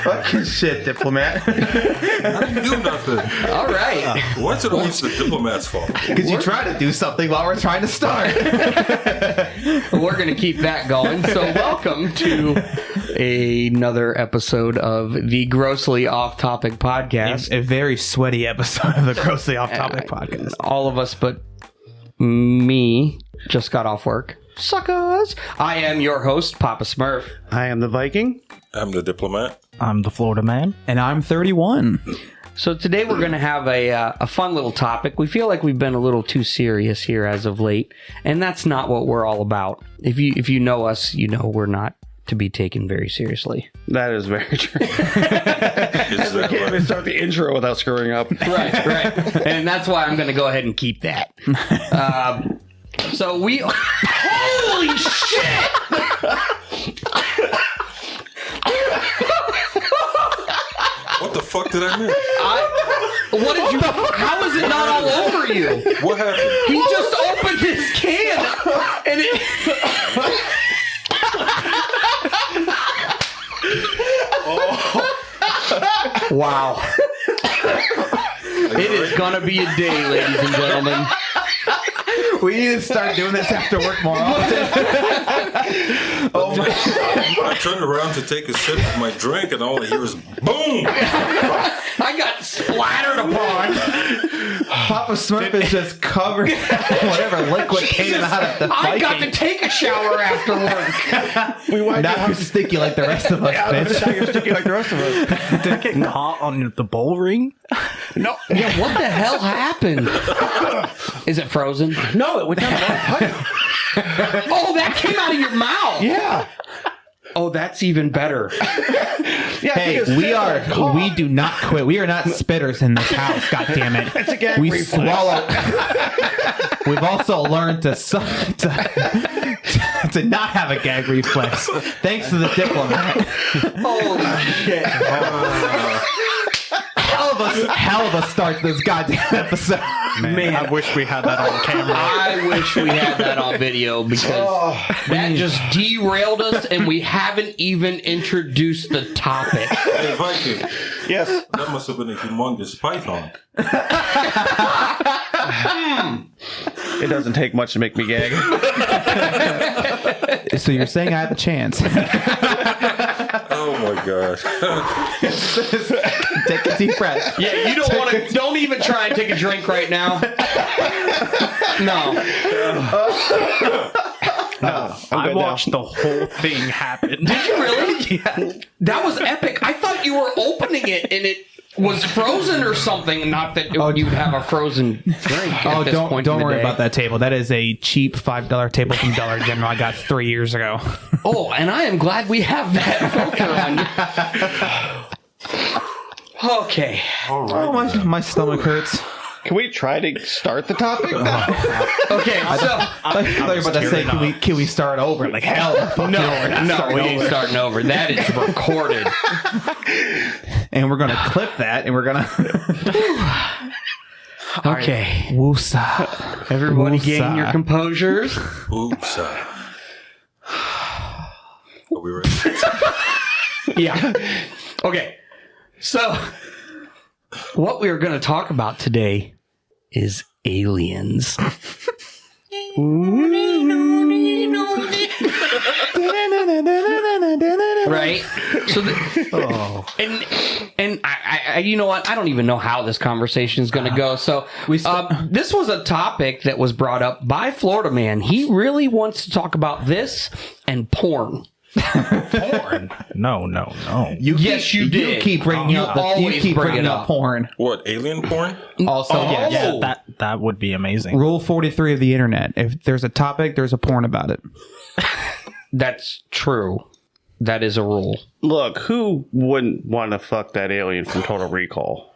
Fucking shit, diplomat. I didn't do nothing. All right. What's it always the diplomat's fault? Because you try to do something while we're trying to start. We're going to keep that going. So welcome to another episode of the Grossly Off-Topic Podcast. A very sweaty episode of the Grossly Off-Topic Podcast. All of us but me just got off work. Suckers! I am your host, Papa Smurf. I am the Viking. I'm the diplomat. I'm the Florida man. And I'm 31. So today we're going to have a fun little topic. We feel like we've been a little too serious here as of late, and that's not what we're all about. If you know us, you know we're not to be taken very seriously. That is very true. Is that I can't even right? start the intro without screwing up. Right. And that's why I'm going to go ahead and keep that. So we... Holy shit! What the fuck did I miss? What did you... How is it not all over you? What happened? He just opened his can and it... Wow. It is gonna be a day, ladies and gentlemen. We need to start doing this after work more often. Oh my! I turned around to take a sip of my drink, and all I hear is boom. I got splattered upon. Papa Smurf is just covered in whatever liquid came out of the I got to Viking. take a shower after work. Now you're sticky like the rest of us, bitch. You're sticking like the rest of us. Did it get caught on the bull ring? No. Yeah, what the hell happened? Is it frozen? No, it went down the pipe. Oh, that came out of your mouth. Yeah. Oh, that's even better. Yeah. Hey, we do not quit. We are not spitters in this house, God damn it. It's a gag We reflex. swallow. We've also learned to not have a gag reflex. Thanks to the diplomat. Holy shit. Hell of a start to this goddamn episode. Man, I wish we had that on camera. I wish we had that on video because that just derailed us and we haven't even introduced the topic. Hey, Viking, Yes. that must have been a humongous python. It doesn't take much to make me gag. So you're saying I have a chance? Oh my gosh. Take a deep breath. Yeah, you don't want to. Don't even try and take a drink right now. No. I watched the whole thing happen. Did you really? Yeah. That was epic. I thought you were opening it and it was frozen or something. Not that you would have a frozen drink. Oh, at this point don't in the worry day. about that table. That is a cheap $5 table from Dollar General I got 3 years ago. Oh, and I am glad we have that filter on. Okay. All right. Oh, my stomach hurts. Can we try to start the topic now? Okay. So I thought you were about to say, can we start over? Like, hell, fuck no, we're not we starting ain't over. starting over. That is recorded. And we're going to clip that, and we're going to... Okay. Woosa. Everybody Woosah. gain your composures. Oops. Are we ready? Yeah. Okay. So, what we are going to talk about today is aliens. Right? So, and I, you know what? I don't even know how this conversation is going to go. So, this was a topic that was brought up by Florida Man. He really wants to talk about this and porn. Porn? No. Yes, you did. You keep bringing You up always bring it up. porn. What, alien porn? Also, yes. Yeah, that would be amazing. Rule 43 of the internet. If there's a topic, there's a porn about it. That's true. That is a rule. Look, who wouldn't want to fuck that alien from Total Recall?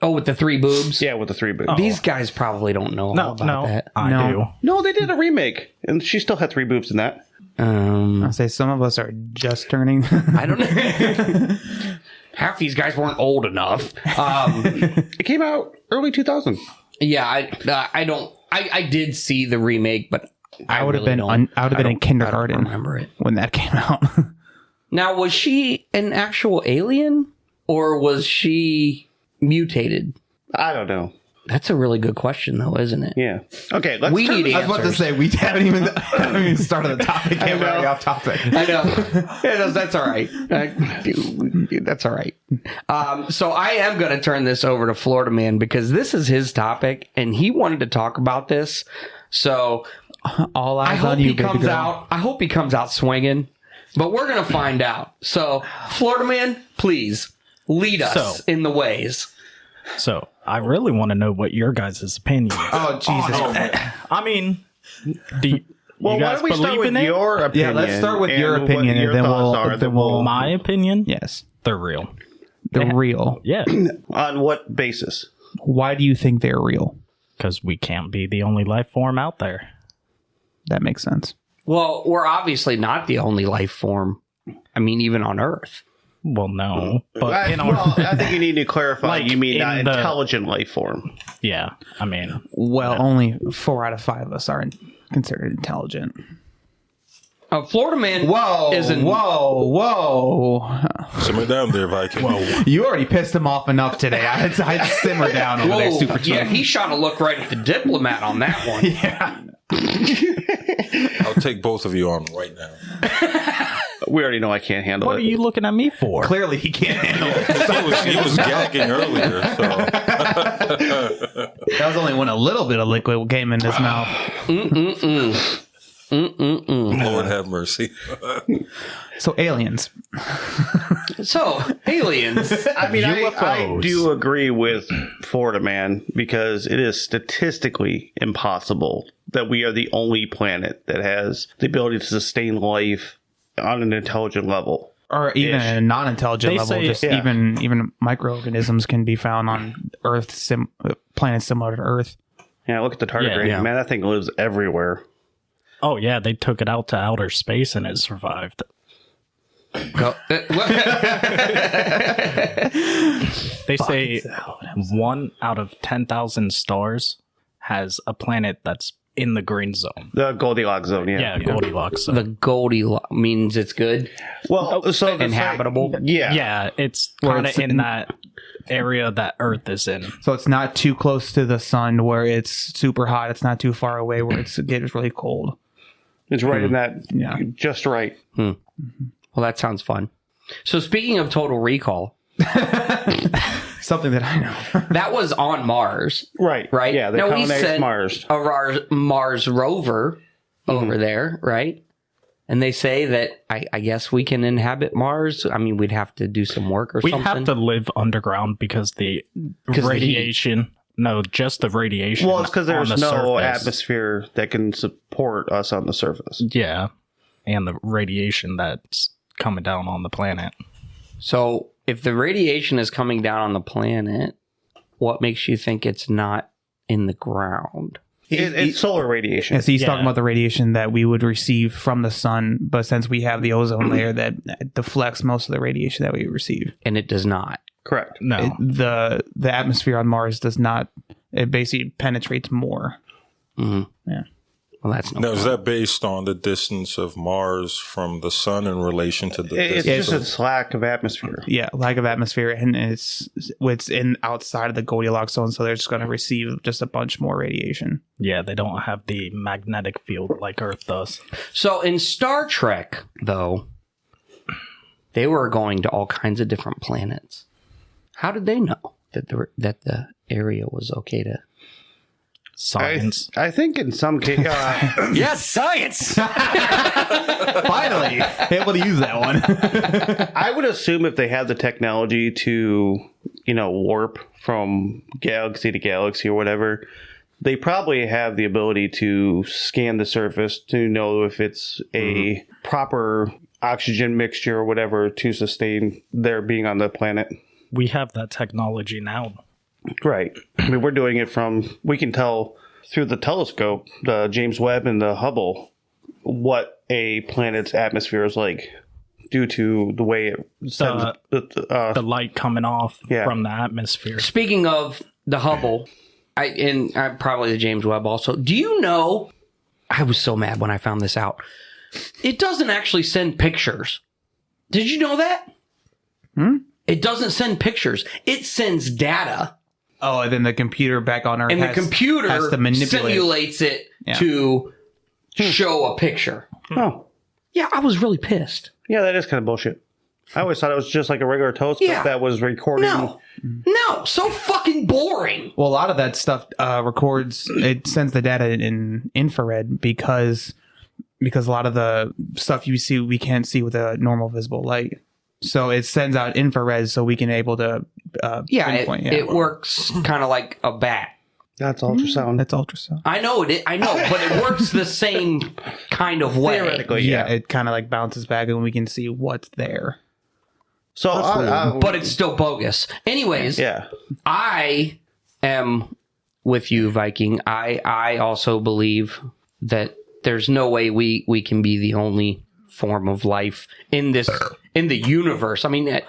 Oh, with the 3 boobs? Yeah, with the 3 boobs. These guys probably don't know all about that. I No. do. No, they did a remake, and she still had 3 boobs in that. I'll say some of us are just turning. I don't know. Half these guys weren't old enough. It came out early 2000. Yeah, I did see the remake, but I would have been in kindergarten I don't remember it. when that came out. Now, was she an actual alien or was she mutated? I don't know. That's a really good question, though, isn't it? Yeah. Okay, let's We need I was about to answers. say, we haven't even started the topic yet. We're already off topic. I know. Yeah, that's all right. That's all right. So I am going to turn this over to Florida Man because this is his topic, and he wanted to talk about this. So All I eyes hope on you, he baby comes girl. out. I hope he comes out swinging, but we're going to find out. So Florida Man, please lead us in the ways. So I really want to know what your guys' opinion is. Oh, Jesus. I mean, do you, Well, you why guys don't we start believe with in it? your opinion? Yeah, let's start with your what opinion, your and then thoughts we'll- are, then then we'll- My opinion? Yes. They're real. They're real. Yeah, On what basis? Why do you think they're real? because we can't be the only life form out there. That makes sense. Well, we're obviously not the only life form. I mean, even on Earth. Well, no, but in Well, our I think you need to clarify. Like You mean in the- intelligent life form? yeah, I mean, Well, only 4 out of 5 of us are considered intelligent. Florida Man Whoa, isn't. whoa. Simmer down there, Viking. You already pissed him off enough today. I'd simmer down over there, Whoa, Super Chief. yeah, he shot a look right at the diplomat on that one. Yeah. I'll take both of you on right now. We already know I can't handle what it. are you looking at me for? Clearly, he can't handle it. He was gagging earlier, so That was only when a little bit of liquid came in his mouth. Lord have mercy. So, aliens. So, aliens. I mean, I UFOs. do agree with Florida Man because it is statistically impossible that we are the only planet that has the ability to sustain life on an intelligent level. Or even at a non-intelligent They level. say- Just yeah. even microorganisms can be found on Earth, planets similar to Earth. Yeah, look at the tardigrade. Yeah. Man, that thing lives everywhere. Oh yeah, they took it out to outer space and it survived. Go- They say 1 out of 10,000 stars has a planet that's in the green zone. The Goldilocks zone, Yeah, Goldilocks zone. the Goldilocks means it's good. Well, so the Inhabitable. yeah. It's Where kind it's of in that area that Earth is in. So it's not too close to the sun where it's super hot. It's not too far away where it gets really cold. It's right in that, Yeah. just right. Well, that sounds fun. So, speaking of Total Recall, Something that I know. that was on Mars, Right. right? Yeah, they Now, we colonized sent Mars. a Mars rover over there, right? And they say that I guess we can inhabit Mars. I mean, we'd have to do some work or We'd something. have to live underground because the the heat. radiation. No, just the radiation. Well, it's because on there's the no surface. atmosphere that can support us on the surface. Yeah, and the radiation that's coming down on the planet. So, if the radiation is coming down on the planet, what makes you think it's not in the ground? It's solar radiation. Yeah, so he's Yeah. talking about the radiation that we would receive from the sun, but since we have the ozone layer that deflects most of the radiation that we receive. And it does not. Correct. No, The atmosphere on Mars does not. It basically penetrates more. Mhm. Yeah. Well, that's no Now, is fun. that based on the distance of Mars from the sun in relation to the It's distance? just a lack of atmosphere. Yeah, lack of atmosphere, and it's in outside of the Goldilocks zone, so they're just going to receive just a bunch more radiation. yeah, they don't have the magnetic field like Earth does. So in Star Trek, though, they were going to all kinds of different planets. How did they know that the area was okay to? Science. I think in some cases, Yes, science. Finally, able to use that one. I would assume if they had the technology to, warp from galaxy to galaxy or whatever, they probably have the ability to scan the surface to know if it's a proper oxygen mixture or whatever to sustain their being on the planet. We have that technology now. Right. I mean, we're doing it we can tell through the telescope, the James Webb and the Hubble, what a planet's atmosphere is like due to the way it sends The light coming off Yeah. from the atmosphere. Speaking of the Hubble, and probably the James Webb also. Do you know? I was so mad when I found this out. It doesn't actually send pictures Did you know that? It doesn't send pictures. It sends data. Oh, and then the computer back on Earth And the computer has to manipulate. simulates it to show a picture. Oh, Yeah, I was really pissed. yeah, that is kind of bullshit. I always thought it was just like a regular toast, Yeah. but that was recording. No, so fucking boring. Well, a lot of that stuff records. It sends the data in infrared because a lot of the stuff you see we can't see with a normal visible light. So it sends out infrared so we can able to pinpoint. It works kind of like a bat. That's ultrasound. That's ultrasound. I know, but it works the same kind of way. Theoretically, Yeah, it kind of like bounces back and we can see what's there. So, But it's still bogus. Anyways, yeah. I am with you, Viking. I also believe that there's no way we can be the only form of life in the universe. I mean,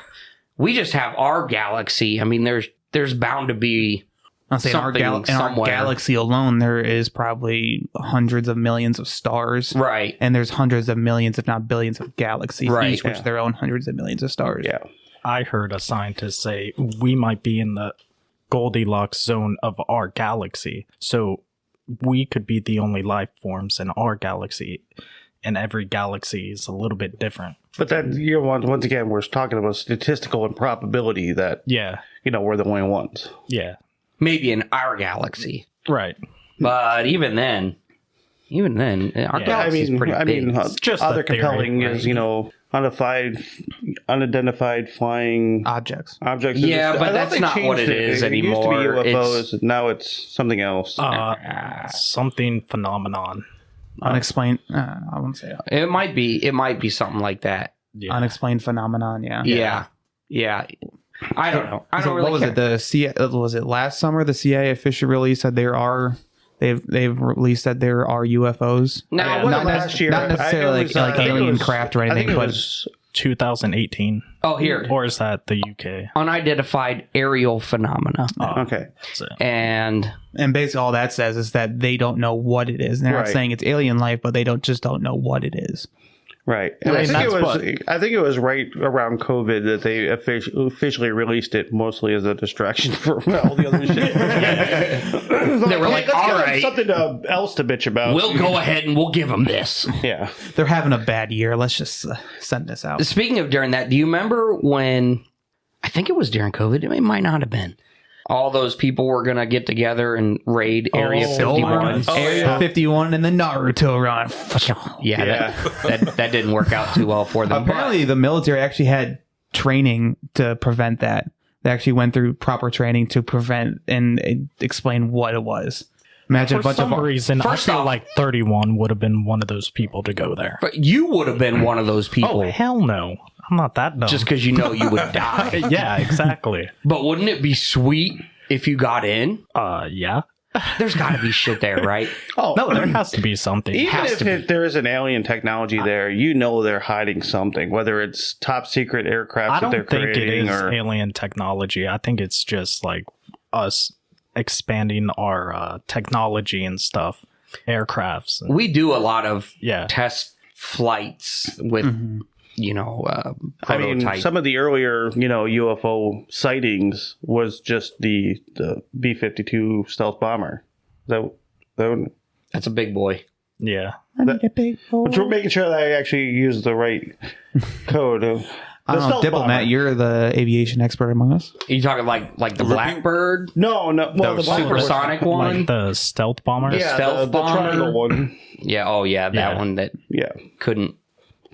we just have our galaxy. I mean, there's bound to be I'll say in our somewhere. galaxy alone, there is probably hundreds of millions of stars. Right. And there's hundreds of millions, if not billions, of galaxies, Right. each with their own hundreds of millions of stars. Yeah. I heard a scientist say we might be in the Goldilocks zone of our galaxy. So we could be the only life forms in our galaxy, and every galaxy is a little bit different. But then, once again, we're talking about statistical and probability that, Yeah. we're the only ones. Yeah. Maybe in our galaxy. Right. But even then, our galaxy is pretty big. just other a theory, compelling right? is, unidentified flying Objects. objects. Yeah, but I thought that's they not what changed it is It used to anymore. be UFOs, and now it's something else. Something phenomenon. Unexplained. I wouldn't say that. It might be something like that. Yeah. Unexplained phenomenon. Yeah. Yeah. I don't know. I don't So really what was care. it? The CIA, was it last summer? The CIA officially released that they've released that there are UFOs. Now, Well, Not, last year, not necessarily I like, think like it alien was- craft or I think anything, it but was 2018. oh, here. Or is that the UK? Unidentified aerial phenomena. okay. That's it. And basically all that says is that they don't know what it is. And they're not Right. saying it's alien life, but they don't know what it is. Right. And I think it was right around COVID that they officially released it, mostly as a distraction for all the other shit. they were like, let's all give them right, something else to bitch about. we'll go ahead and we'll give them this. Yeah. They're having a bad year. Let's just send this out. Speaking of during that, do you remember when, I think it was during COVID, it might not have been, all those people were going to get together and raid Area 51? Area 51 and the Naruto run. Yeah, that didn't work out too well for them. Apparently, the military actually had training to prevent that. They actually went through proper training to prevent and explain what it was. Imagine For a bunch some of reason, I First feel off- like 31 would have been one of those people to go there. But you would have been one of those people. Oh, hell no. I'm not that dumb. Just because you know you would die. yeah, exactly. But wouldn't it be sweet if you got in? Yeah. There's got to be shit there, right? Oh, No, there has to be something. even has if to be. there is an alien technology there, they're hiding something, whether it's top secret aircraft I that they're don't think it creating is or alien technology. I think it's just like us expanding our technology and stuff, aircrafts. And, We do a lot of yeah. test flights with, I mean, prototype. some of the earlier, UFO sightings was just the B-52 stealth bomber. That That's a big boy. Yeah. but we're making sure that I actually use the right code. I don't know, stealth Diplomat, bomber. you're the aviation expert among us. Are you talking like the Blackbird? No. Well, The supersonic one? Like the stealth bombers? Yeah, stealth the bomber? triangle one. Yeah, oh yeah, that Yeah. one that Yeah. couldn't.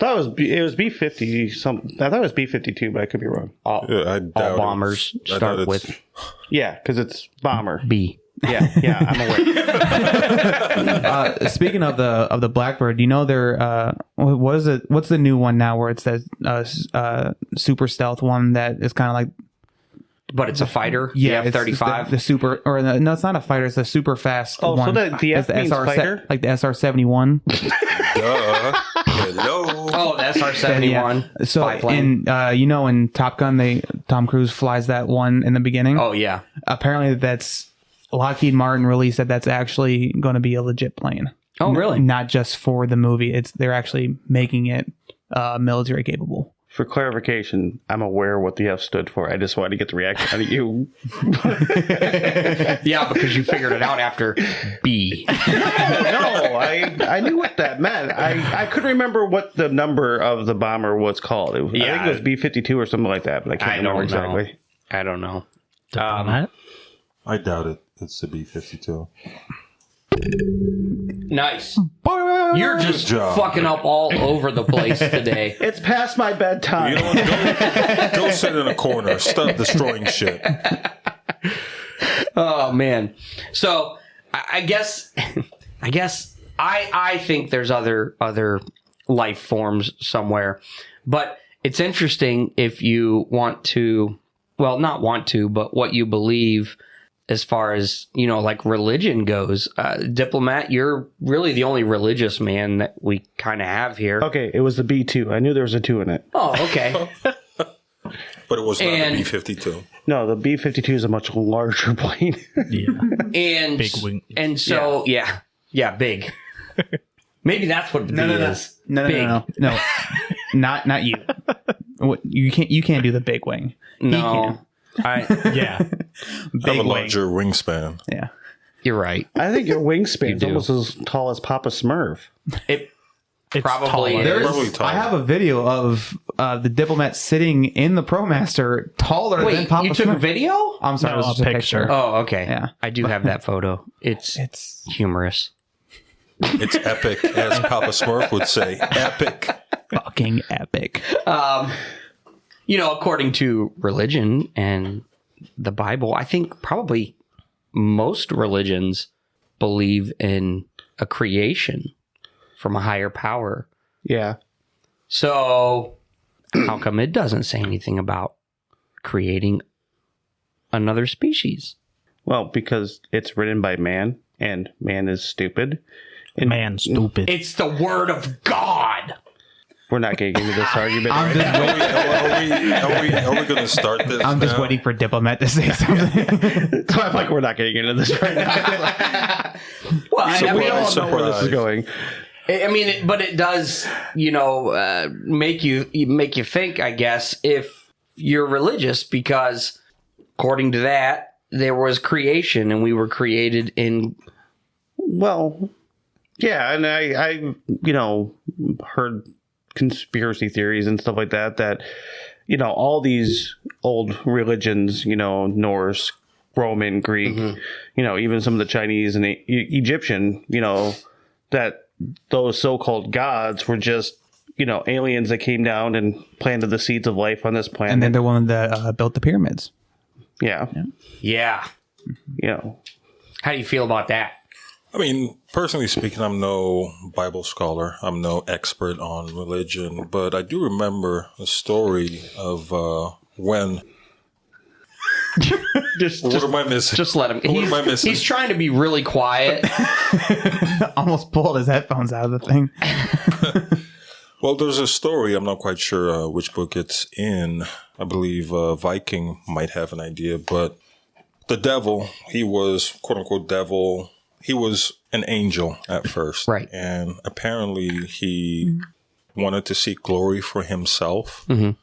It was B-50 something. I thought it was B-52, but I could be wrong. All, Yeah, I all doubt bombers I doubt start it's- with Yeah, because it's bomber. B. Yeah, I'm aware. Speaking of the Blackbird, you know there what is it? What's the new one now where it says super stealth one that is kind of like But it's a fighter. yeah, the F-35. the super or no, it's not a fighter. It's a super fast. Oh, so one. the F It's means fighter? like the SR-71. Duh. Hello. Oh, the SR-71 So spy plane. in Top Gun, Tom Cruise flies that one in the beginning. Oh yeah. Apparently, that's Lockheed Martin released that that's actually going to be a legit plane. Oh really? Not just for the movie. They're actually making it military capable. For clarification, I'm aware what the F stood for. I just wanted to get the reaction out of you. Yeah, because you figured it out after B. No, I knew what that meant. I couldn't remember what the number of the bomber was called. I think it was B-52 or something like that, but I can't remember exactly. I don't know. I doubt it. It's the B-52. Nice. You're just fucking up all over the place today. It's past my bedtime. You know what? Go sit in a corner. Stop destroying shit. Oh man. So I guess I think there's other life forms somewhere, but it's interesting if you want to, well, not want to, but what you believe. As far as, like religion goes, Diplomat, you're really the only religious man that we kind of have here. Okay, it was the B-2. I knew there was a 2 in it. Oh, okay. But it was not the B-52. No, the B-52 is a much larger plane. Yeah. And Big wing. And so, yeah, big. Maybe that's what the B is. No. Not you. You can't do the big wing. No. Yeah. I have a larger wingspan. Yeah. You're right. I think your wingspan is do. almost as tall as Papa Smurf. It's probably taller. is. Probably taller. I have a video of the Diplomat sitting in the ProMaster taller than Wait, Papa you took Smurf. video? I'm sorry, No, it was just a a picture. picture. Oh, okay. Yeah. I do have that photo. It's humorous. It's epic, as Papa Smurf would say. Epic. Fucking epic. According to religion and the Bible, I think probably most religions believe in a creation from a higher power. Yeah. So how come it doesn't say anything about creating another species? Well, because it's written by man, and man is stupid. Man, stupid. It's the word of God. We're not getting into this argument I'm right now. Are we going to start this I'm just now? waiting for Diplomat to say something. I'm like, we're not getting into this right now. Well, We all know where this is going. I mean, but it does, make you think, I guess, if you're religious, because according to that, there was creation and we were created in. Well, yeah, and I heard conspiracy theories and stuff like that, all these old religions, Norse, Roman, Greek, even some of the Chinese and Egyptian, that those so-called gods were just, aliens that came down and planted the seeds of life on this planet. And then the one that built the pyramids. Yeah. Yeah. How do you feel about that? I mean, personally speaking, I'm no Bible scholar. I'm no expert on religion, but I do remember a story of when. What am I missing? Just let him. What am I missing? He's trying to be really quiet. Almost pulled his headphones out of the thing. Well, there's a story. I'm not quite sure which book it's in. I believe Viking might have an idea, but the devil, he was, quote unquote, devil. He was an angel at first. Right. And apparently he wanted to seek glory for himself. Mm-hmm.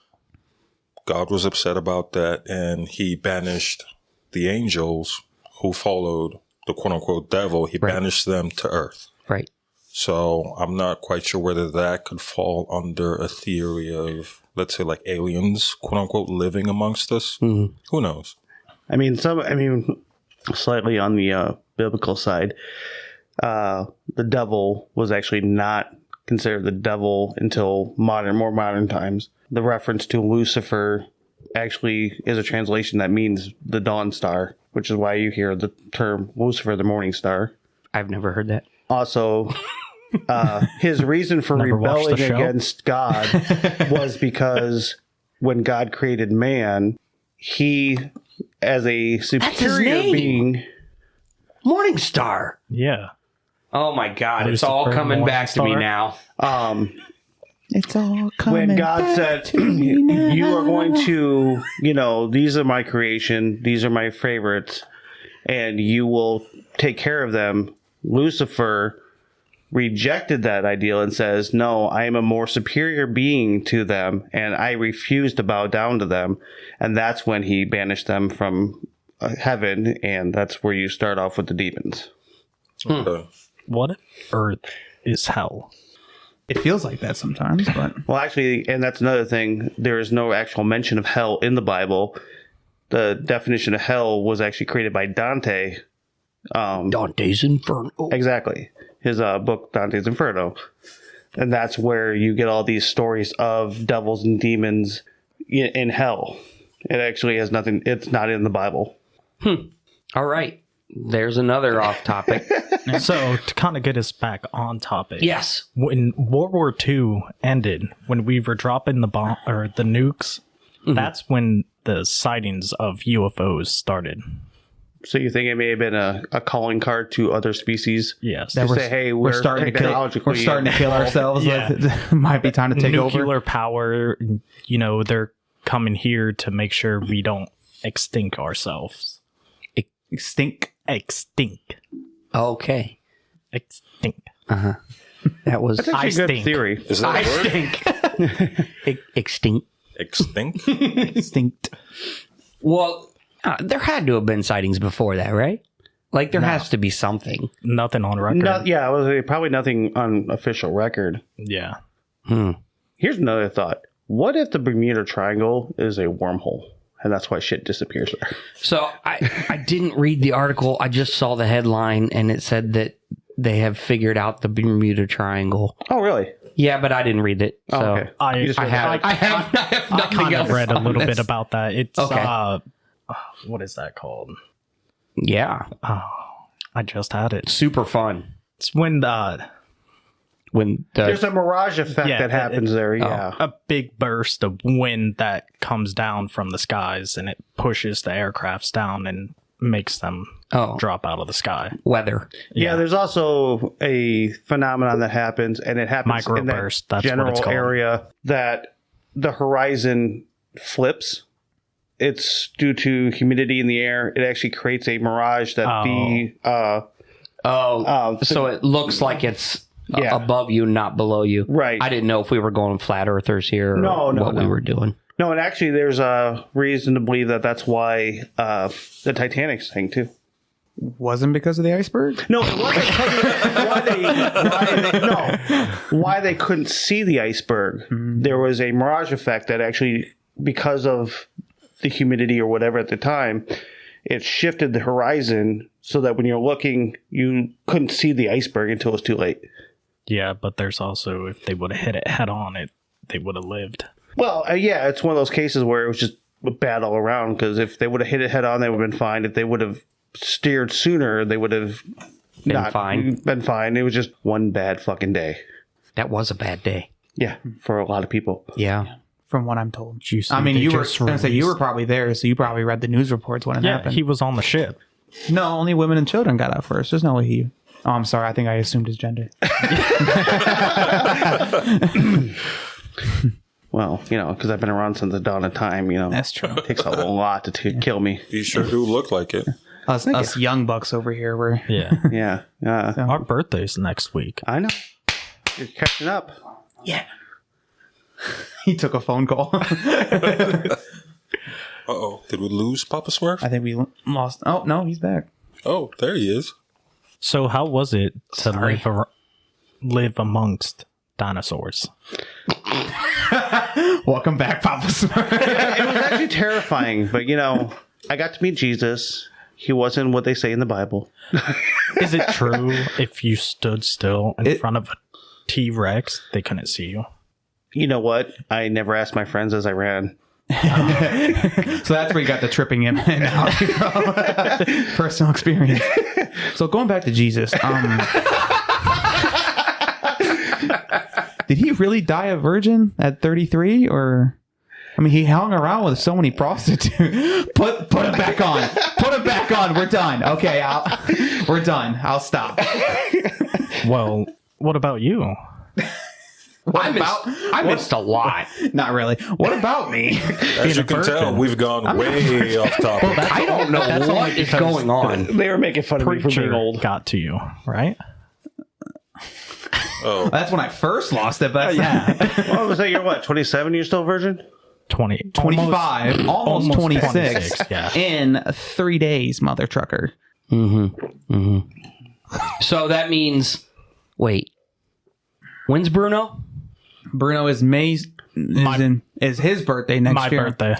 God was upset about that, and he banished the angels who followed the quote unquote devil. He banished them to earth. Right. So I'm not quite sure whether that could fall under a theory of, let's say, like aliens, quote unquote, living amongst us. Mm-hmm. Who knows? I mean, slightly on the biblical side, the devil was actually not considered the devil until more modern times. The reference to Lucifer actually is a translation that means the dawn star, which is why you hear the term Lucifer, the morning star. I've never heard that. Also, his reason for Never watched the rebelling show? against God was because when God created man, he, as a superior name. being, Morning Star. Yeah. Oh my God! It's Lucifer, all coming Morning back to me Star. now. It's all coming when God back said, to me now. you are going to, these are my creation, these are my favorites, and you will take care of them. Lucifer rejected that ideal and says, no, I am a more superior being to them, and I refuse to bow down to them. And that's when he banished them from heaven, and that's where you start off with the demons. Okay. What if Earth is hell? It feels like that sometimes, but Well, actually, and that's another thing, there is no actual mention of hell in the Bible. The definition of hell was actually created by Dante. Dante's Inferno. Exactly. His book, Dante's Inferno. And that's where you get all these stories of devils and demons in hell. It actually has nothing, it's not in the Bible. All right. There's another off topic. So to kind of get us back on topic. Yes. When World War II ended, when we were dropping the bomb or the nukes, that's when the sightings of UFOs started. So you think it may have been a calling card to other species? Yes. To say, hey, we're starting to kill. technologically We're starting to kill ourselves. Yeah. It might be time to take Nuclear over. power, they're coming here to make sure we don't extinct ourselves. Extinct. Extinct. Okay. Extinct. That was That's actually a good stink. theory. Is that a word? extinct. Extinct? Extinct. Well, there had to have been sightings before that, right? Like there has to be something. Nothing on record. I was say probably nothing on official record. Yeah. Here's another thought. What if the Bermuda Triangle is a wormhole? And that's why shit disappears there. So I didn't read the article. I just saw the headline and it said that they have figured out the Bermuda Triangle. Oh, really? Yeah, but I didn't read it. So Oh, okay. I have I nothing kind else of read a on little this. bit about that. It's Okay. What is that called? Yeah, I just had it. super fun. It's when There's a mirage effect Yeah, that happens there. Yeah. a big burst of wind that comes down from the skies and it pushes the aircrafts down and makes them drop out of the sky. Weather. Yeah, there's also a phenomenon that happens, and it happens in that Microburst, that's what general it's called. area that the horizon flips. It's due to humidity in the air. It actually creates a mirage that So it looks like it's Yeah. above you, not below you. Right. I didn't know if we were going flat earthers here or No, what we no. were doing. No, and actually, there's a reason to believe that that's why the Titanic sank too. Wasn't because of the iceberg? No, it wasn't why they couldn't see the iceberg. There was a mirage effect that actually, because of the humidity or whatever at the time, it shifted the horizon so that when you're looking, you couldn't see the iceberg until it was too late. Yeah, but there's also, if they would have hit it head on, they would have lived. Well, yeah, it's one of those cases where it was just bad all around, because if they would have hit it head on, they would have been fine. If they would have steered sooner, they would have Been fine. Been fine. It was just one bad fucking day. That was a bad day. Yeah, for a lot of people. Yeah. From what I'm told. Did you see I mean, they you were just going to say you were released- probably there, so you probably read the news reports when it Yeah, happened. he was on the ship. No, only women and children got out first. There's no way he. Oh, I'm sorry. I think I assumed his gender. Well, because I've been around since the dawn of time, That's true. it takes a lot to kill me. You sure do look like it. Us young bucks over here, we're Yeah. Yeah, Our birthday's next week. I know. You're catching up. Yeah. he took a phone call. Uh-oh. Did we lose Papa Smurf? I think we lost. Oh no, he's back. Oh, there he is. So how was it to live amongst dinosaurs? Welcome back, Papa Smurf. It was actually terrifying, but I got to meet Jesus. He wasn't what they say in the Bible. Is it true if you stood still in front of a T-Rex, they couldn't see you? You know what? I never asked my friends as I ran. So that's where you got the tripping him in out from. Personal experience. So going back to Jesus, did he really die a virgin at 33? Or I mean, he hung around with so many prostitutes. Put it back on. Put it back on. We're done. Okay, we're done. I'll stop. Well, what about you? I missed a lot. Not really. What about me? As you can tell, we've gone way off topic. I don't know That's what only is because going on. They were making fun of me for being Preacher old. got to you, right? Oh, That's when I first lost it, but Yeah. What was that? You're what? 27? You're still virgin? 25, almost 26 yeah. in 3 days, mother trucker. So that means, wait, when's Bruno? Bruno is is his birthday next My year. birthday.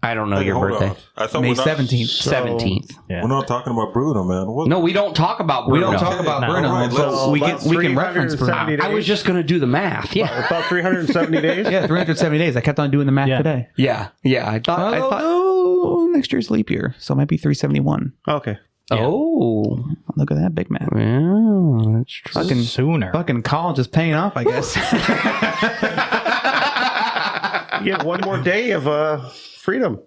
I don't know hey, your hold birthday. on. I thought May we're not, 17th. 17th. Yeah. We're not talking about Bruno, man. What? No, we don't talk about We Bruno. don't talk about No. Bruno, All right, so we that's can reference Bruno. 370 days. I was just going to do the math. Yeah. About 370 days? Yeah, 370 days. I kept on doing the math Yeah. today. Yeah. I thought. Next year's leap year, so it might be 371. Okay. Oh. Look at that big math. Yeah, that's true. Fucking Sooner. Fucking college is paying off, I guess. You get one more day of freedom.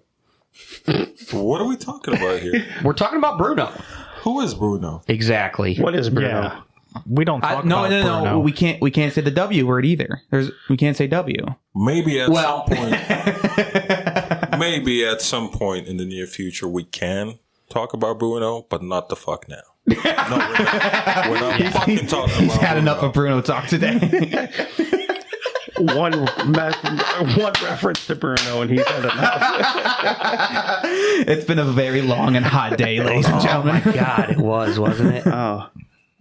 What are we talking about here? We're talking about Bruno. Who is Bruno? Exactly. What is Bruno? Yeah. We don't talk No. about Bruno. We can't say the W word either. We can't say W. Maybe at Well- some point. Maybe at some point in the near future we can talk about Bruno, but not the fuck now. No, we're not fucking talking about He's had Bruno. enough of Bruno talk today. One reference to Bruno, and he's had enough. It's been a very long and hot day, ladies and gentlemen. God, it was, wasn't it? Oh,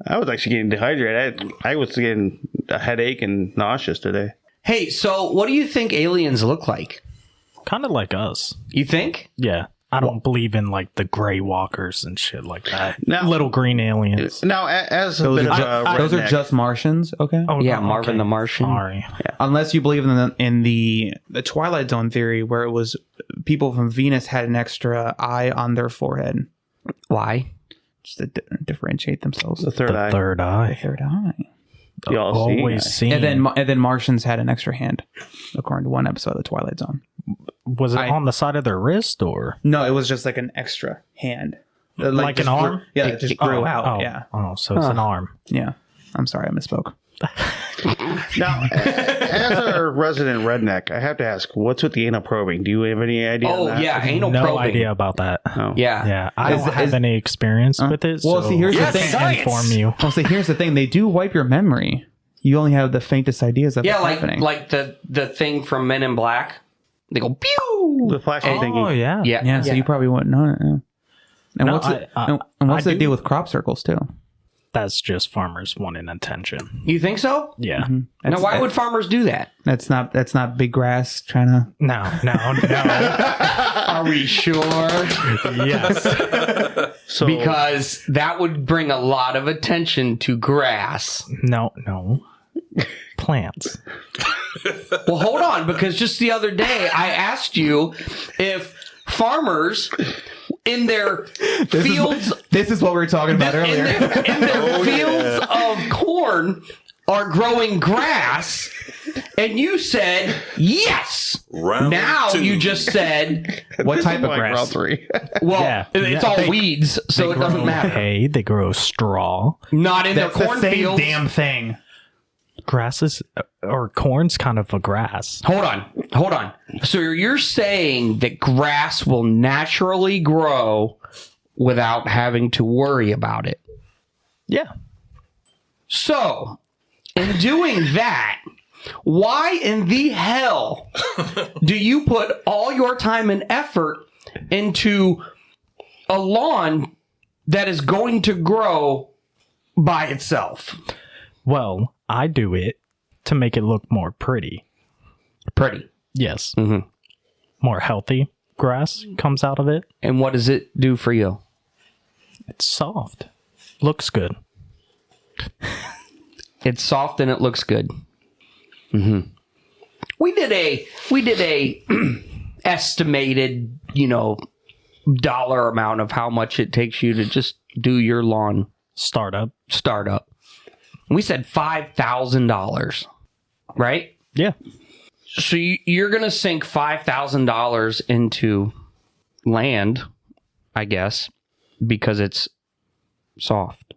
I was actually getting dehydrated. I was getting a headache and nauseous today. Hey, so what do you think aliens look like? Kind of like us. You think? Yeah. I don't believe in like the gray walkers and shit like that. Now- Little green aliens. Now, as a Those bit are, of a those are redneck, just Martians, okay? Oh, Yeah, no, Marvin the Martian. Sorry. Unless you believe in the Twilight Zone theory, where it was people from Venus had an extra eye on their forehead, Why? just to differentiate themselves. the third The eye. third eye. Third eye. Y'all Always see? seen. And then Martians had an extra hand, according to one episode of the Twilight Zone. Was it on the side of their wrist or No, it was just like an extra hand, like just an grew- arm? Yeah, it just grew out. Oh, Yeah, Oh, so it's an arm. yeah. I'm sorry, I misspoke. Now, as a resident redneck, I have to ask, what's with the anal probing? Do you have any idea? Oh, on that? yeah, anal No probing. idea about that. Oh. Yeah. Yeah, I Is- don't have is- any experience with it. well, so see, here's the I thing. can't inform you. Well, see, here's the thing. They do wipe your memory. You only have the faintest ideas of Yeah, it like happening. the thing from Men in Black. They go pew. The flashing Oh thingy. yeah, yeah, so you probably wouldn't know it. Yeah. And No, what's I the do. deal with crop circles too? That's just farmers wanting attention. You think so? Yeah. Now, why would farmers do that? That's not big grass trying to. No. Are we sure? Yes. So, Because that would bring a lot of attention to grass. No. Plants. Well, hold on, because just the other day I asked you if farmers in their fields This is what we were talking about in earlier. their fields of corn are growing grass, and you said yes. Round Now two. you just said, What type of like round grass? 3. well, Yeah. it's Yeah, all they- weeds, so it doesn't matter. Hay. They grow straw. Not in That's their the same cornfields. damn thing. Grass is or corn's kind of a grass. Hold on. So you're saying that grass will naturally grow without having to worry about it. Yeah. So, in doing that, why in the hell do you put all your time and effort into a lawn that is going to grow by itself? Well, I do it to make it look more pretty. Pretty. Yes. Mhm. More healthy grass comes out of it. And what does it do for you? It's soft. Looks good. It's soft and it looks good. Mm-hmm. We did a estimated, dollar amount of how much it takes you to just do your lawn Startup. startup. We said $5,000, right? Yeah. So you're going to sink $5,000 into land, I guess, because it's soft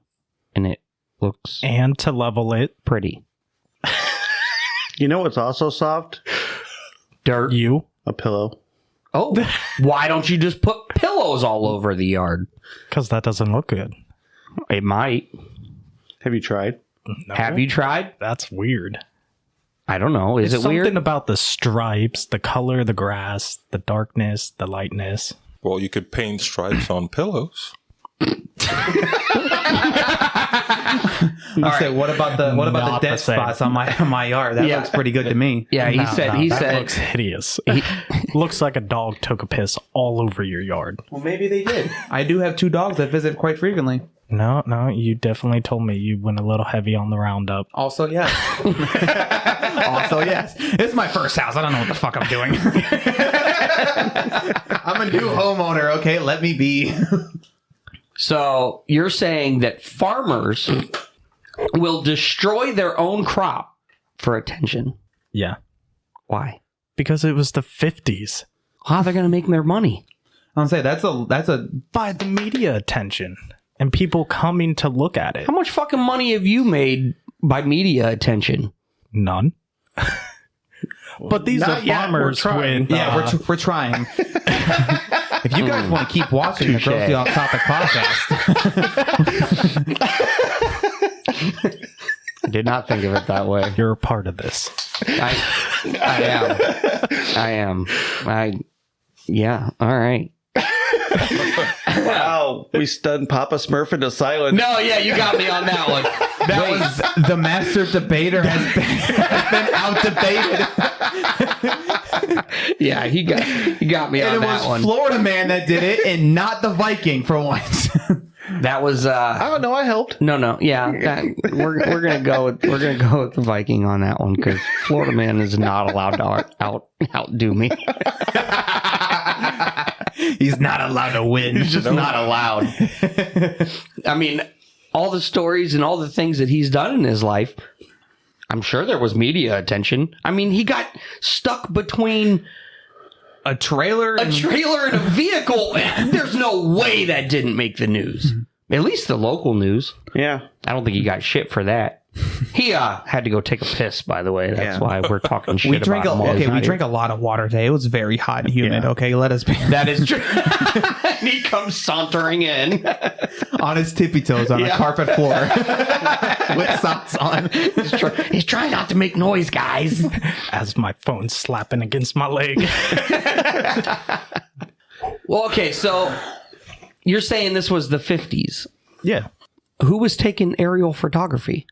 and it looks And to level it, pretty. You know what's also soft? Dirt. you. A pillow. Oh, why don't you just put pillows all over the yard? Because that doesn't look good. It might. Have you tried? No, Have you tried? That's weird. I don't know. Is It's it weird? something about the stripes, the color of the grass, the darkness, the lightness. Well, you could paint stripes on pillows. All right, what about the Not dead the same. spots on my yard? That Yeah. looks pretty good to me. Yeah, he said. He that said. looks hideous. Looks like a dog took a piss all over your yard. Well, maybe they did. I do have 2 dogs that visit quite frequently. No, you definitely told me you went a little heavy on the roundup. Also, yes. Also, yes. It's my first house. I don't know what the fuck I'm doing. I'm a new homeowner. Okay, let me be. So you're saying that farmers will destroy their own crop for attention? Yeah, Why? because it was the 50s. How are they going to make their money? I'll say that's a By the media attention and people coming to look at it. How much fucking money have you made by media attention? None. But these are Not yet. farmers We're trying. with we're trying. If you guys want to keep watching the Grossly Off Topic podcast, I did not think of it that way. you're a part of this. I am. Yeah. All right. Wow, we stunned Papa Smurf into silence. No, yeah, you got me on that one. that was the master debater has been out debated. Yeah, he got me And on it that was one. Florida man that did it, and not the Viking for once. That was I don't know. I helped. no, yeah. We're gonna go with the Viking on that one because Florida man is not allowed to outdo me. He's not allowed to win. He's just not allowed. I mean, all the stories and all the things that he's done in his life, I'm sure there was media attention. I mean, he got stuck between a trailer a trailer and a vehicle. There's no way that didn't make the news. At least the local news. Yeah. I don't think he got shit for that. He had to go take a piss, by the way. That's why we're talking shit we drank about him. we drank a lot of water today. It was very hot and humid. Yeah. Okay, let us be. That is true. And he comes sauntering in. On his tippy toes on a carpet floor with socks on. He's trying not to make noise, guys. As my phone's slapping against my leg. Well, okay, so you're saying this was the 50s. Yeah. Who was taking aerial photography?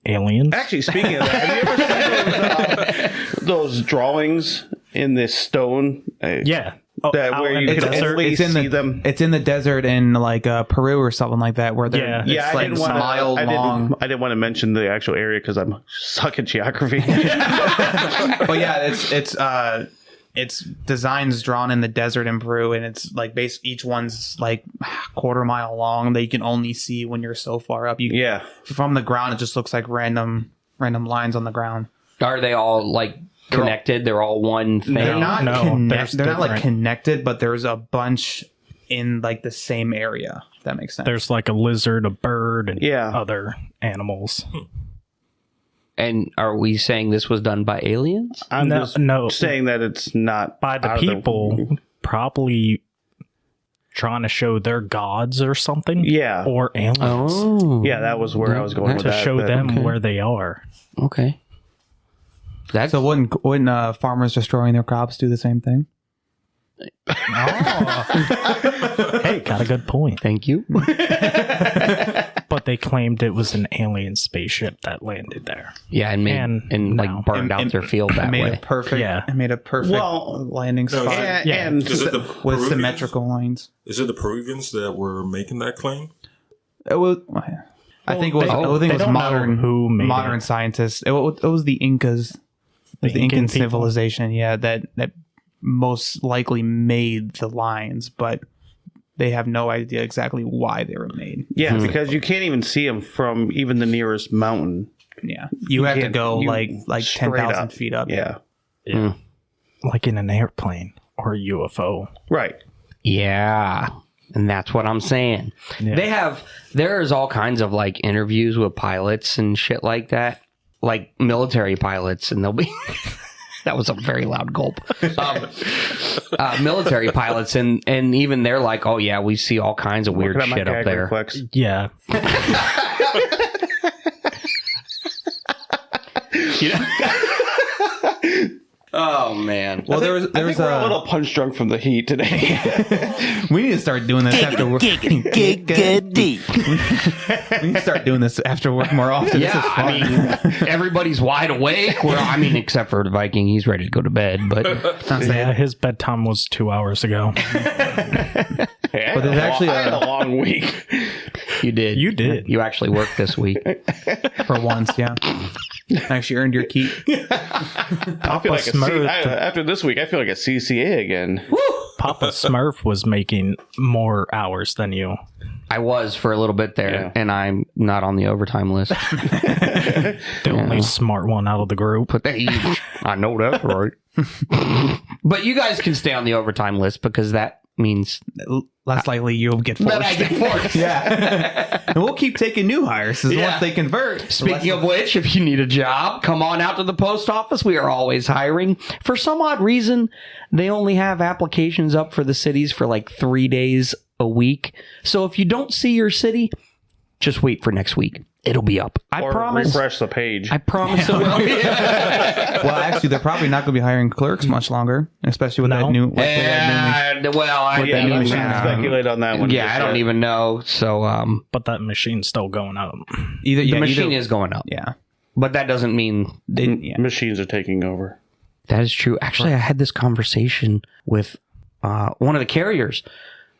Aliens. Actually, speaking of that, have you ever seen those drawings in this stone? Yeah. That out where in you the can desert. only see them. It's in the desert in like Peru or something like that, where they're Yeah. it's Yeah, I like didn't want mile long. I didn't want to mention the actual area because I'm suck at geography. But yeah, it's designs drawn in the desert in Peru, and it's like each one's like quarter mile long that you can only see when you're so far up. Yeah. From the ground, it just looks like random lines on the ground. Are they all like connected? They're all one thing? They're not No, there's they're not like different. connected, but there's a bunch in like the same area. If that makes sense. There's like a lizard, a bird, and Yeah. other animals. And are we saying this was done by aliens? I'm No, just no. saying that it's not By the out of people probably trying to show their gods or something. Yeah. Or aliens. Oh. Yeah, that was where I was going with To that. show that- them where they are. Okay. That's So wouldn't farmers destroying their crops do the same thing? Hey, got a good point. thank you. But they claimed it was an alien spaceship that landed there. Yeah, and And like no. burned out their field that It way. made a perfect Well, landing spot And, Yeah. and Is it the with Peruvians? symmetrical lines. Is it the Peruvians that were making that claim? It was, I think it was. they- I think they it was don't know modern who made modern it. scientists. It was the Incas, the Incan Incan people? civilization. Yeah, that most likely made the lines, but they have no idea exactly why they were made. yeah, because you can't even see them from even the nearest mountain. Yeah, you have to can't- go you- like straight 10,000 up. feet up. Yeah. Like in an airplane or a UFO. Right. Yeah. And that's what I'm saying. Yeah. There's all kinds of like interviews with pilots and shit like that, like military pilots, and they'll be, that was a very loud gulp. Military pilots, and even they're like, oh yeah, we see all kinds of weird Looking at my shit up gag there. reflex. Yeah. You know? Oh man. Well, there was I think we're a little punch drunk from the heat today. we need to start doing this after work. We need to start doing this after work more often. This is fun. I mean, everybody's wide awake. Except for the Viking, he's ready to go to bed. But Yeah, his bedtime was 2 hours ago. Hey, But there's actually I had a long week. you did. You did. You actually worked this week. for once, yeah. Actually earned your keep. I feel like Smurf. after this week, I feel like a CCA again. Papa Smurf was making more hours than you. I was for a little bit there, and I'm not on the overtime list. The only smart one out of the group. But I know that's right. But you guys can stay on the overtime list because that means Less likely you'll get forced. that I get forced. Yeah. And we'll keep taking new hires Yeah. once they convert. Speaking of which, if you need a job, come on out to the post office. We are always hiring. For some odd reason, they only have applications up for the cities for like 3 days a week. So if you don't see your city, just wait for next week. It'll be up. I Or promise. refresh the page. I promise it will. Well, actually, they're probably not going to be hiring clerks much longer, especially with that new. yeah, new let's machine. not speculate on that one. I don't even know. So But that machine's still going up. the machine is going up. Yeah. But that doesn't mean Machines are taking over. that is true. Actually, I had this conversation with one of the carriers.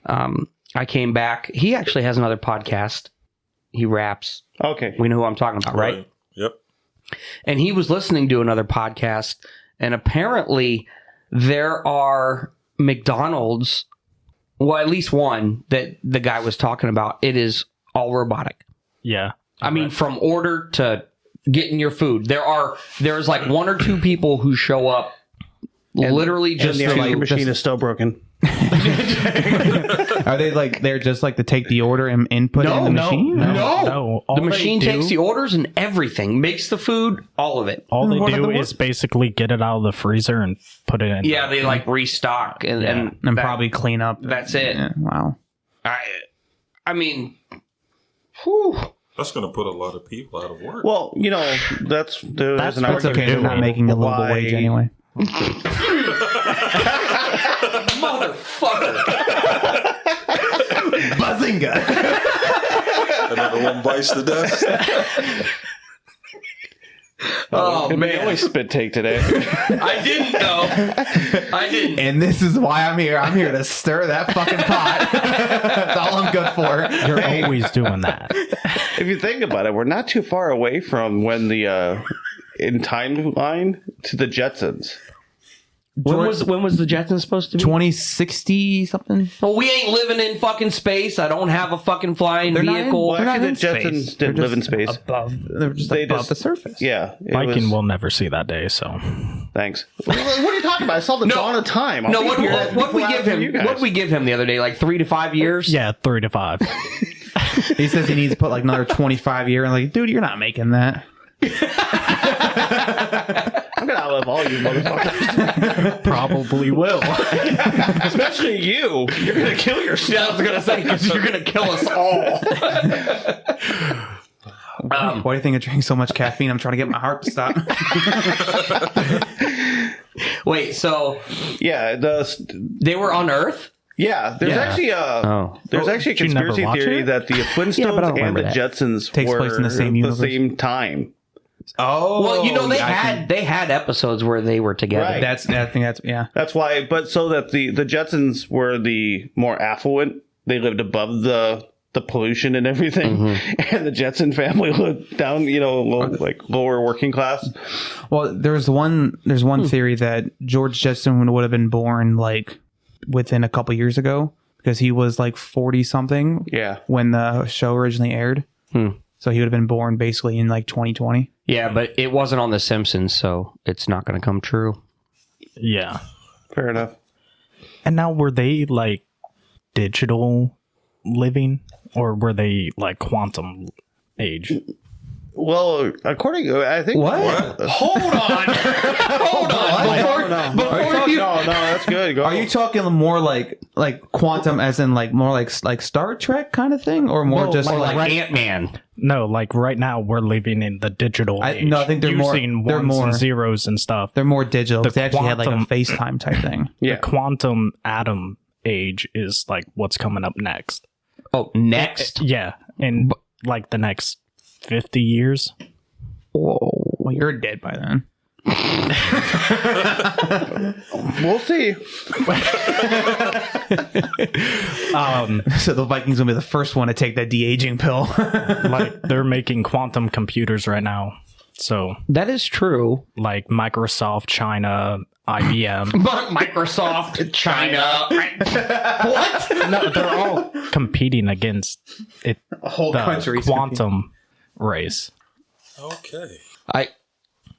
I came back. He actually has another podcast. He raps. Okay. We know who I'm talking about, right? Yep. And he was listening to another podcast, and apparently there are McDonald's, well, at least one that the guy was talking about. It is all robotic. Yeah. I mean, from order to getting your food, there's like one or two people who show up literally just And the to ice machine is still broken. Are they like they're just like to take the order and input it in the machine? No. All The they machine do- takes the orders and everything, makes the food, all of it. All they What do other is basically get it out of the freezer and put it in. Yeah, they like restock and And that- probably clean up. That's it. Yeah, wow. I mean, whew. That's going to put a lot of people out of work. Well, there's That's an It's argument. okay. They're not making a livable Why- wage anyway. Motherfucker. Bazinga! Another one bites the dust. Oh, My man. only spit take today. I didn't know. I didn't. And this is why I'm here. I'm here to stir that fucking pot. That's all I'm good for. You're always doing that. If you think about it, we're not too far away from when the in timeline to the Jetsons. When was the Jetsons supposed to be? 2060 something? Well, we ain't living in fucking space. I don't have a fucking flying They're not in- vehicle. Well, They're not actually, in the Jetsons space. didn't They're live in just space. They're just They above just- the surface. Yeah, it Viking was- will never see that day, so. Thanks. What are you talking about? I saw the dawn of time. No, what we What give him? What we give him the other day? Like 3 to 5 years? Yeah, 3 to 5. He says he needs to put like another 25 year and like, dude, you're not making that. I'm gonna outlive all you motherfuckers. Probably will. Especially you. You're gonna kill yourself. Yeah, I was gonna say because you're gonna kill us all. Why do you think I drink so much caffeine? I'm trying to get my heart to stop. Wait, so Yeah, they were on Earth? there's actually a Did you never conspiracy watch theory it? that the Flintstones Yeah, but I don't and the remember that. Jetsons Takes were place in the same universe. time. Oh, Well, they yeah, they had episodes where they were together. Right. I think that's yeah. That's why, but so that the Jetsons were the more affluent, they lived above the pollution and everything, and the Jetson family lived down, like lower working class. Well, there's one theory that George Jetson would have been born like within a couple years ago because he was like 40 something Yeah, when the show originally aired. So he would have been born basically in like 2020. Yeah, but it wasn't on The Simpsons, so it's not going to come true. Yeah. fair enough. And now, were they like digital living or were they like quantum age? Well, I think What? Hold on. Hold on. Before you... No, that's good. Go. Are you talking more like quantum, as in like more like Star Trek kind of thing, or more Well, just Like like Ant-Man. No, like right now we're living in the digital age. No, I think they're using more ones and zeros and stuff. they're more digital? 'Cause they actually had like a quantum- FaceTime type thing. Yeah. The quantum atom age is like what's coming up next. Oh, next. Yeah, in like the next 50 years. Whoa, well, you're dead by then. We'll see. So the Vikings will be the first one to take that de-aging pill. Like they're making quantum computers right now. So That is true. like Microsoft, China, IBM. But Microsoft, China. What? No, they're all competing against it. A whole The country's quantum race. Okay. I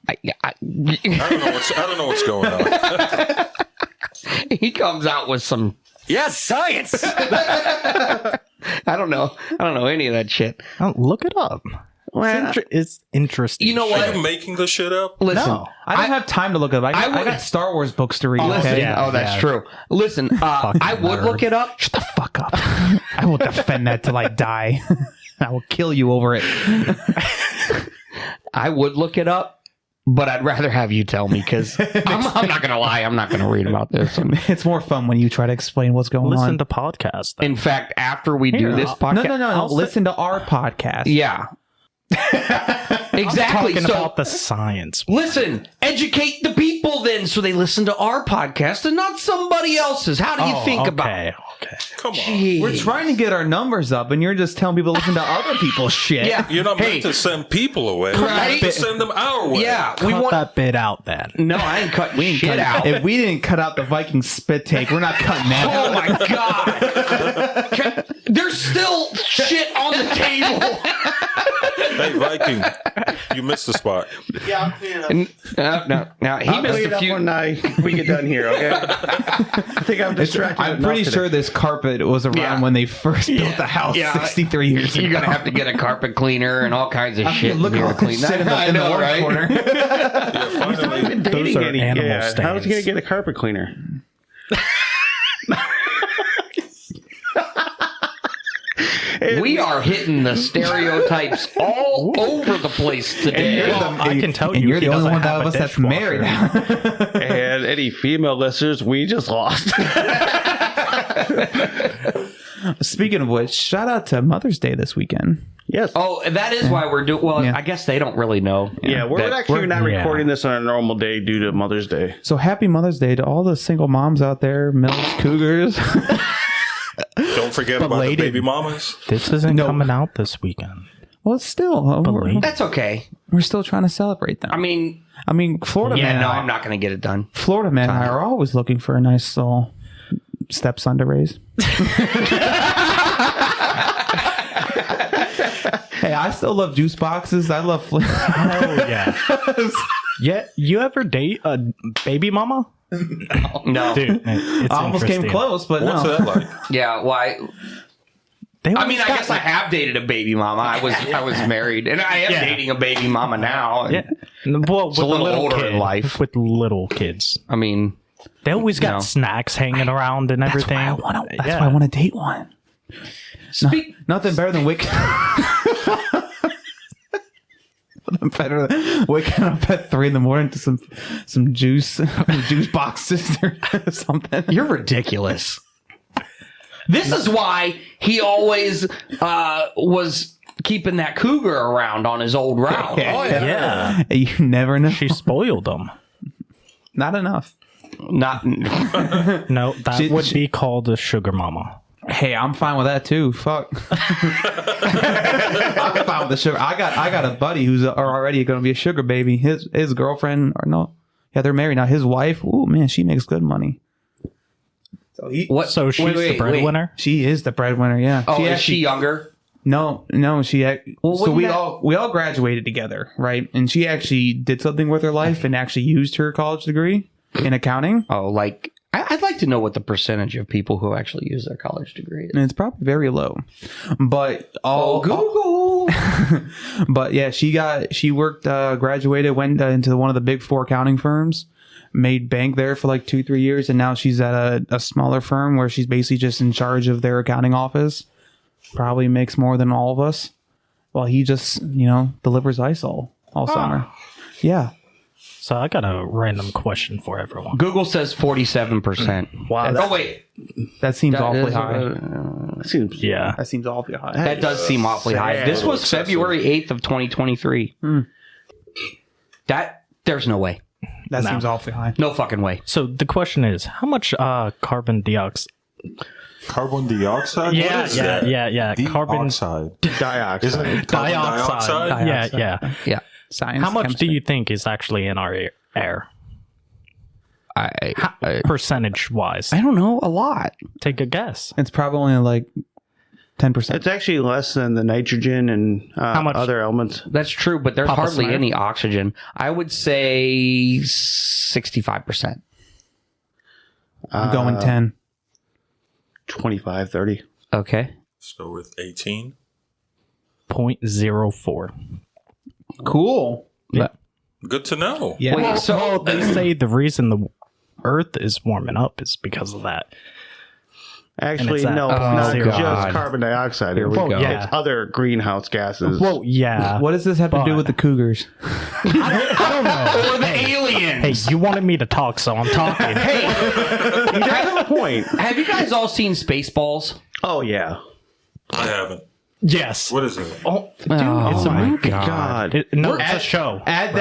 I don't know what's going on. he comes out with some science. I don't know any of that shit. Oh, look it up. Well, It's interesting. you know Are what? you making this shit up? Listen, No. I don't have time to look it up. I would- got Star Wars books to read. listen. Okay? yeah. Oh, that's true. Listen, I would nerd. look it up. Shut the fuck up. I will defend that till I die. I will kill you over it. I would look it up, but I'd rather have you tell me because I'm not gonna lie. I'm not gonna read about this. It's more fun when you try to explain what's going Listen on. to podcasts. In fact, after we do Here, this podcast, No. Listen to our podcast. yeah, exactly. Talking So about the science. listen, educate the people then, so they listen to our podcast and not somebody else's. How do you think about? Okay. Come on. Jeez. We're trying to get our numbers up, and you're just telling people to listen to other people's shit. Yeah, You're not hey, meant to send people away. Right. You're meant to send them our way. yeah. We Cut want. that bit out then. No, I ain't cut shit out. If we didn't cut out the Viking spit take, we're not cutting that. Oh my god! There's still shit on the table. Hey, Viking, you missed the spot. Yeah, I'll clean it up. No. Now he I'll missed clean it a up few. when we get done here, okay? I think I'm distracted. I'm pretty sure this carpet was around Yeah. when they first built the house Yeah. 63 years ago. You're gonna have to get a carpet cleaner and all kinds of shit. Look here at to clean sit in that. the, in the I know, one right? corner. Yeah, finally. Those are animal How is he stains. going to get a carpet cleaner? We are hitting the stereotypes all over the place today. Well, I can tell And you, you're he the only doesn't one have of a us that's dishwasher. married. And any female listeners, we just lost. Speaking of which, shout out to Mother's Day this weekend. Yes. Oh, that is why we're doing. Well, Yeah. I guess they don't really know. Yeah, we're actually not yeah. recording this on a normal day due to Mother's Day. So happy Mother's Day to all the single moms out there, Mills, Cougars. Don't forget about the Belated. baby mamas. This isn't No. coming out this weekend. Well, still, That's okay. we're still trying to celebrate them. I mean, Florida yeah, man. no, and I- I'm not going to get it done. Florida man and I are always looking for a nice little stepson to raise. Hey, I still love juice boxes. I love. Oh yeah. Yeah, you ever date a baby mama? No. Dude, it's I almost came interesting. close, but What's no. that like? Yeah, why? They I mean, always I got, guess I have dated a baby mama. I was married, and I am Yeah. dating a baby mama now. Yeah. Well, with a little little older kid, in life. with little kids. I mean, They always got No. snacks hanging around and That's everything. why I want to. That's why I want to date one. speak. Nothing better than waking. Nothing better than waking up at 3 a.m. to some juice boxes or something. You're ridiculous. This is why he always was keeping that cougar around on his old route. Yeah. You never know. She spoiled them. Not enough. Not. No, that She- would she- be called a sugar mama. Hey, I'm fine with that too. Fuck. I'm fine with the sugar. I got a buddy who's already going to be a sugar baby. His girlfriend, or no, yeah, they're married now. His wife, ooh man, she makes good money. So What? So she's the breadwinner? she is the breadwinner. Yeah. Oh, is actually- she younger? No. She. So wouldn't we that- all graduated together, right? And she actually did something with her life and actually used her college degree in accounting. Oh, like I'd like to know what the percentage of people who actually use their college degree is. And it's probably very low. But Oh, Google. Woo! But yeah, she worked, graduated, went into one of the big 4 accounting firms, made bank there for like 2-3 years, and now she's at a smaller firm where she's basically just in charge of their accounting office. Probably makes more than all of us, while he just delivers ice all summer. Yeah. So I got a random question for everyone. Google says 47%. Wow. Oh wait, That seems that awfully is, high. Seems Yeah. That seems awfully high. that does seem awfully high. This was excessive. February 8th of 2023. There's no way. That No. seems awfully high. No fucking way. So the question is, how much carbon dioxide? Carbon dioxide? Yeah, What is yeah, that? yeah. Carbon Dioxide. dioxide. Isn't it carbon dioxide? Yeah. Yeah. Science. How much chemistry. do you think is actually in our air? Percentage wise. I don't know. A lot. Take a guess. It's probably only like 10%. It's actually less than the nitrogen and much? other elements. That's true, but there's Papa hardly Smurf? any oxygen. I would say 65%. I'm going 10. 25, 30. Okay. So with 18. 0.04. Cool. But, Good to know. Yeah. wait, so Well, they say the reason the Earth is warming up is because of that. Actually, it's at no, Oh, not God. just carbon dioxide. Here we go. It's other greenhouse gases. Well, yeah. What does this have to do But- with the Cougars? I don't know. or the aliens. Hey, you wanted me to talk, so I'm talking. Hey, You have a point. have you guys all seen Spaceballs? Oh, yeah. I haven't. Yes. What is it? Oh, dude, Oh, it's a my movie. God. No, it's a show. Add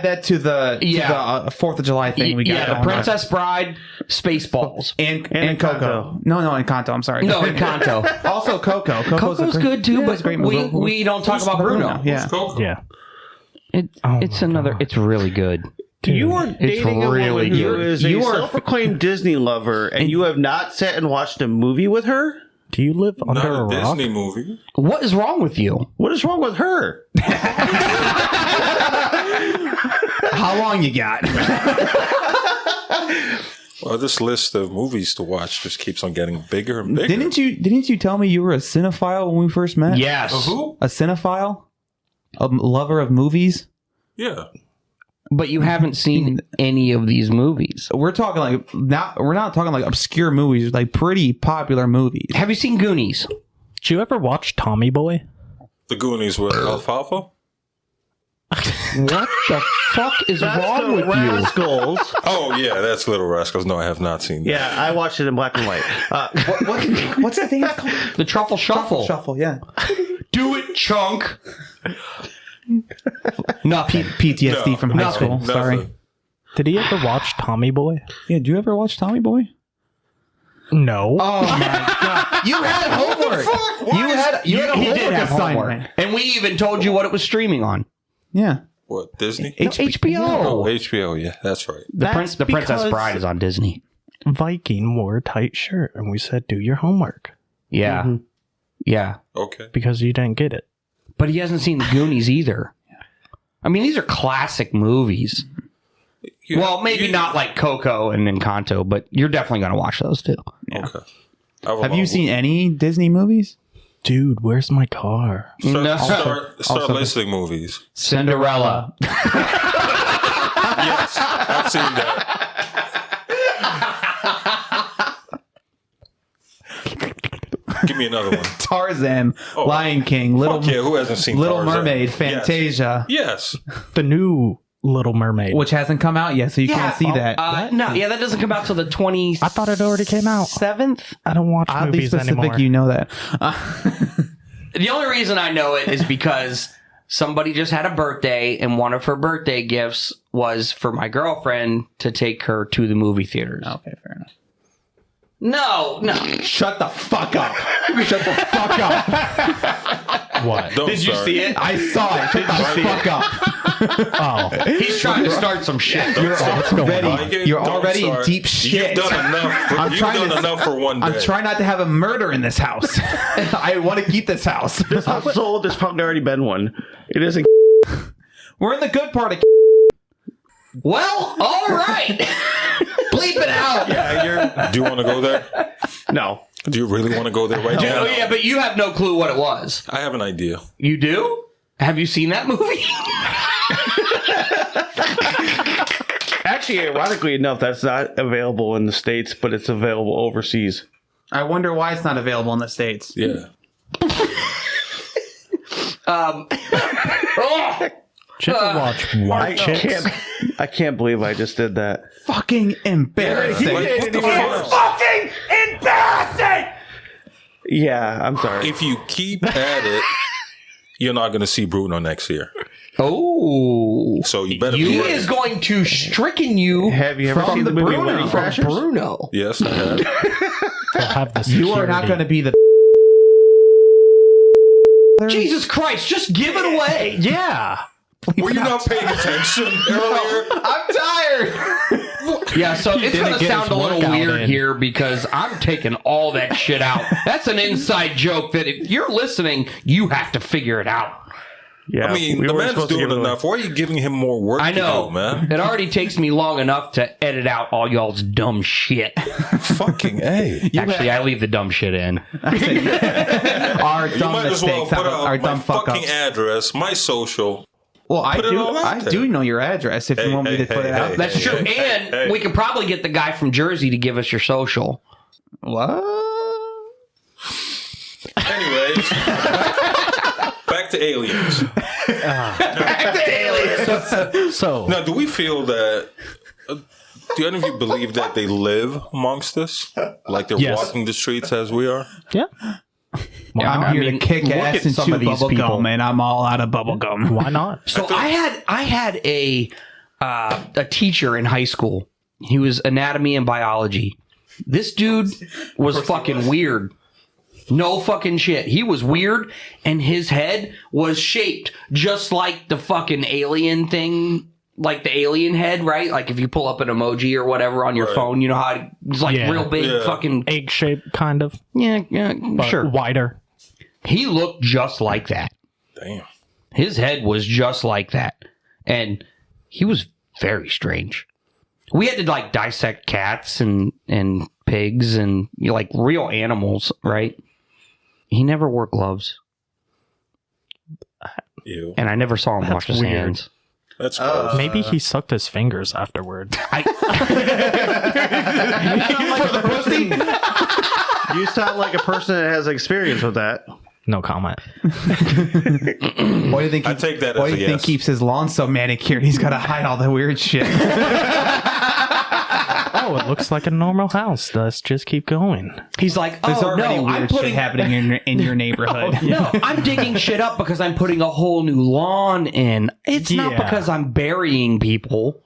that to the Yeah. 4th of July thing we got. Yeah, the going on. Princess Bride, Spaceballs. and Encanto. Coco. No, Encanto. I'm sorry. No, Encanto. Also Coco. Coco's good too, it's but a great movie. we don't talk about Bruno. Yeah. Who's Coco? Yeah. It's another. It's really good. You are dating a really woman who good. is a You are- self-proclaimed Disney lover, and you have not sat and watched a movie with her? Do you live under Not a a rock? Disney movie. What is wrong with you? What is wrong with her? How long you got? Well, this list of movies to watch just keeps on getting bigger and bigger. Didn't you tell me you were a cinephile when we first met? Yes, Who? A cinephile? A lover of movies? Yeah. but you haven't seen any of these movies. We're talking like we're not talking like obscure movies, like pretty popular movies. Have you seen Goonies? Did you ever watch Tommy Boy? The Goonies with Alfalfa? What the fuck is wrong with you? Rascals. Oh, yeah, that's Little Rascals. No, I have not seen that. Yeah, I watched it in black and white. What's the thing it's called? The Truffle Shuffle. Shuffle, yeah. Do it, chunk. Nothing. PTSD No, from high nothing, school. Sorry. Nothing. Did he ever watch Tommy Boy? Yeah, did you ever watch Tommy Boy? No. Oh my god. You had homework. You had a he did homework have assignment. homework. And we even told you what it was streaming on. Yeah. What, Disney? No, HBO. Oh, HBO, yeah, that's right. The Princess because Bride is on Disney. Viking wore a tight shirt, and we said, do your homework. Yeah. Yeah. Okay. Because you didn't get it. But he hasn't seen the Goonies either. I mean, these are classic movies. You- Well, maybe you- not like Coco and Encanto, but you're definitely going to watch those too. Okay. Have you seen any Disney movies? Dude, where's my car? No. Start listing movies. Cinderella. Yes, I've seen that. Give me another one. Tarzan, Lion King, Fuck yeah, who hasn't seen Little Tarzan? Mermaid, Yes. Fantasia, Yes. The new Little Mermaid. which hasn't come out yet, so you can't see that. No, yeah, that doesn't come out till the 27th. I thought it already came out. I don't watch Oddly movies specific, anymore. you know that. The only reason I know it is because somebody just had a birthday, and one of her birthday gifts was for my girlfriend to take her to the movie theaters. Okay, fair enough. No. Shut the fuck up. Shut the fuck up. What? Don't Did you start. see it? I saw it. Shut the fuck up. Oh. He's trying to start some shit. You're already, Like, you're don't already in start. deep shit. You've done enough. You've trying done to- enough for one day. I'm trying not to have a murder in this house. I want to keep this house. This house sold. There's probably already been one. It isn't. We're in the good part of. Well, all right. Bleep it out. Yeah, Do you want to go there? no. Do you really want to go there right now? Oh, yeah, but you have no clue what it was. I have an idea. You do? Have you seen that movie? Actually, ironically enough, that's not available in the States, but it's available overseas. I wonder why it's not available in the States. Yeah. Did you ever watch White Chicks? I can't believe I just did that. Fucking embarrassing. Like, what the fuck? Fucking embarrassing! Yeah, I'm sorry. If you keep at it, you're not going to see Bruno next year. Oh. So you better He be ready. is going to stricken you Have you ever From seen the the movie Bruno. Wedding from Crashers? Bruno. Yes, I have. They'll have the You are not security. going to be the. Jesus Christ, just give it away. Yeah. Were you not paying attention earlier? I'm tired. Yeah, so it's didn't going to get sound his a little workout weird in. here because I'm taking all that shit out. That's an inside joke that if you're listening, you have to figure it out. Yeah, I mean, we the weren't man's supposed to doing give it away. enough. Why are you giving him more work I know, to do, man? It already takes me long enough to edit out all y'all's dumb shit. Fucking A. Actually, I leave the dumb shit in. Our You dumb might as well mistakes, put out our my dumb fuck fucking ups. address, my social. Well, I Put it do. all out I there. do know your address. If you want me to put it out. That's true. And we could probably get the guy from Jersey to give us your social. What? Anyways, back to aliens. So, Now, do we feel that? Do any of you believe that they live amongst us, like they're Yes. walking the streets as we are? yeah. I'm here to kick look ass at and some chew of these bubble people. gum, and I'm all out of bubble gum. Why not? So I had a teacher in high school. He was anatomy and biology. This dude was fucking weird. No fucking shit. He was weird, and his head was shaped just like the fucking alien thing, like the alien head, right? Like if you pull up an emoji or whatever on your Right. phone, you know how it's like Yeah. real big Yeah. fucking Egg shaped, kind of. yeah, But sure. wider. He looked just like that. Damn. His head was just like that. And he was very strange. We had to like dissect cats and pigs and like real animals, right? He never wore gloves. Ew. And I never saw him wash his weird. hands. That's gross. Maybe he sucked his fingers afterward. You sound like a person that has experience with that. No comment. Why do you think? I take that Why as do a you think yes. keeps his lawn so manicured? He's got to hide all the weird shit. Oh, it looks like a normal house. Let's just keep going. He's like, There's oh already no, I'm weird shit putting happening in your neighborhood. no, I'm digging shit up because I'm putting a whole new lawn in. It's not Yeah. because I'm burying people.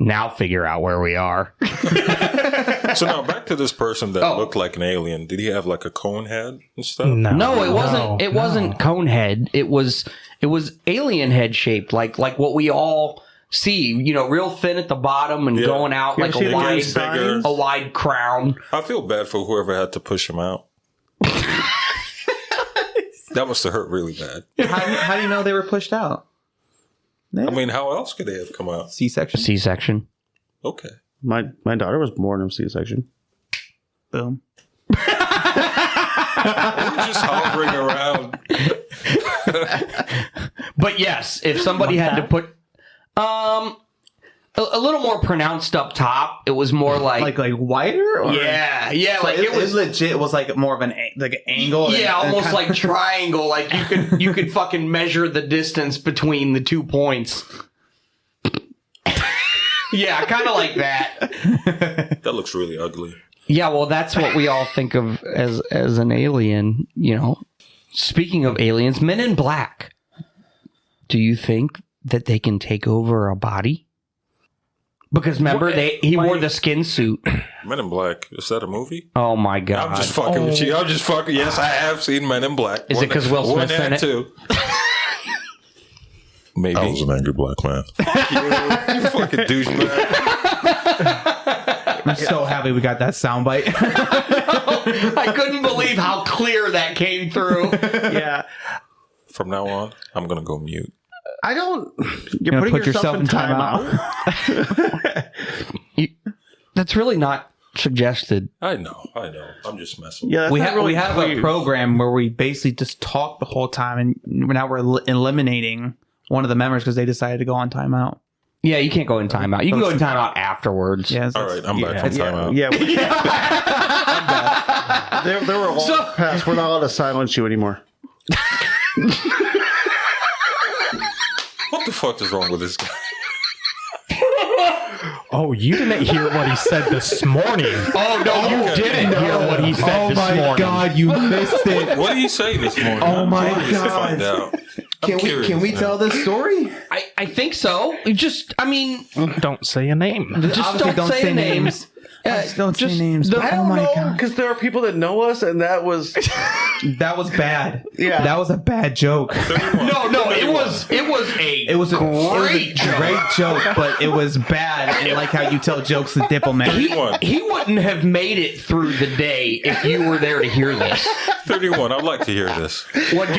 Now figure out where we are. So now back to this person that looked like an alien. Did he have like a cone head and stuff? No, it wasn't. It wasn't conehead. It was alien head shaped, like what we all see. You know, real thin at the bottom and Yeah. going out like seen a the wide, gets bigger. a wide crown. I feel bad for whoever had to push him out. That must have hurt really bad. How do you know they were pushed out? I mean, how else could they have come out? C-section. C-section. Okay. My daughter was born of C-section. Boom. We're just hovering around. But yes, if somebody had to put a little more pronounced up top, it was more like Like whiter? Or? yeah, So like it was legit. It was like more of an angle. yeah, and almost kind like triangle. Like you could fucking measure the distance between the 2 points. Yeah, kind of like that. That looks really ugly. Yeah, well, that's what we all think of as an alien. You know, speaking of aliens, Men in Black. Do you think that they can take over a body? Because remember, he wore the skin suit. Men in Black. Is that a movie? Oh my god! I'm just fucking with you. I'm just fucking. Yes, I have seen Men in Black. Is it 'cause Will Smith's in it? Two. Maybe. I was an angry black man. You fucking douchebag. I'm so happy we got that soundbite. I couldn't believe how clear that came through. Yeah. From now on, I'm gonna go mute. I don't. You're gonna putting put yourself yourself in in time timeout? out. That's really not suggested. I know. I'm just messing. Yeah, We have a program where we basically just talk the whole time, and now we're eliminating one of the members because they decided to go on timeout. Yeah, you can't go in timeout. You can go in timeout afterwards. Yes. All right, I'm back from timeout. Yeah, there were laws passed. We're not allowed to silence you anymore. What the fuck is wrong with this guy? Oh, you didn't hear what he said this morning. Oh, no, you didn't hear what he said this morning. Oh, my God, you missed it. What did he say this morning? Oh, my I'm curious to God. find out. Can we tell this story? I think so. Don't say a name. Just Obviously don't say names. Don't say names. the- But, I don't oh my know, God. because there are people that know us, and that was That was bad. Yeah. That was a bad joke. No, it was a Great joke, but it was bad. And like how you tell jokes to diplomat. He wouldn't have made it through the day if you were there to hear this. 31. I'd like to hear this. But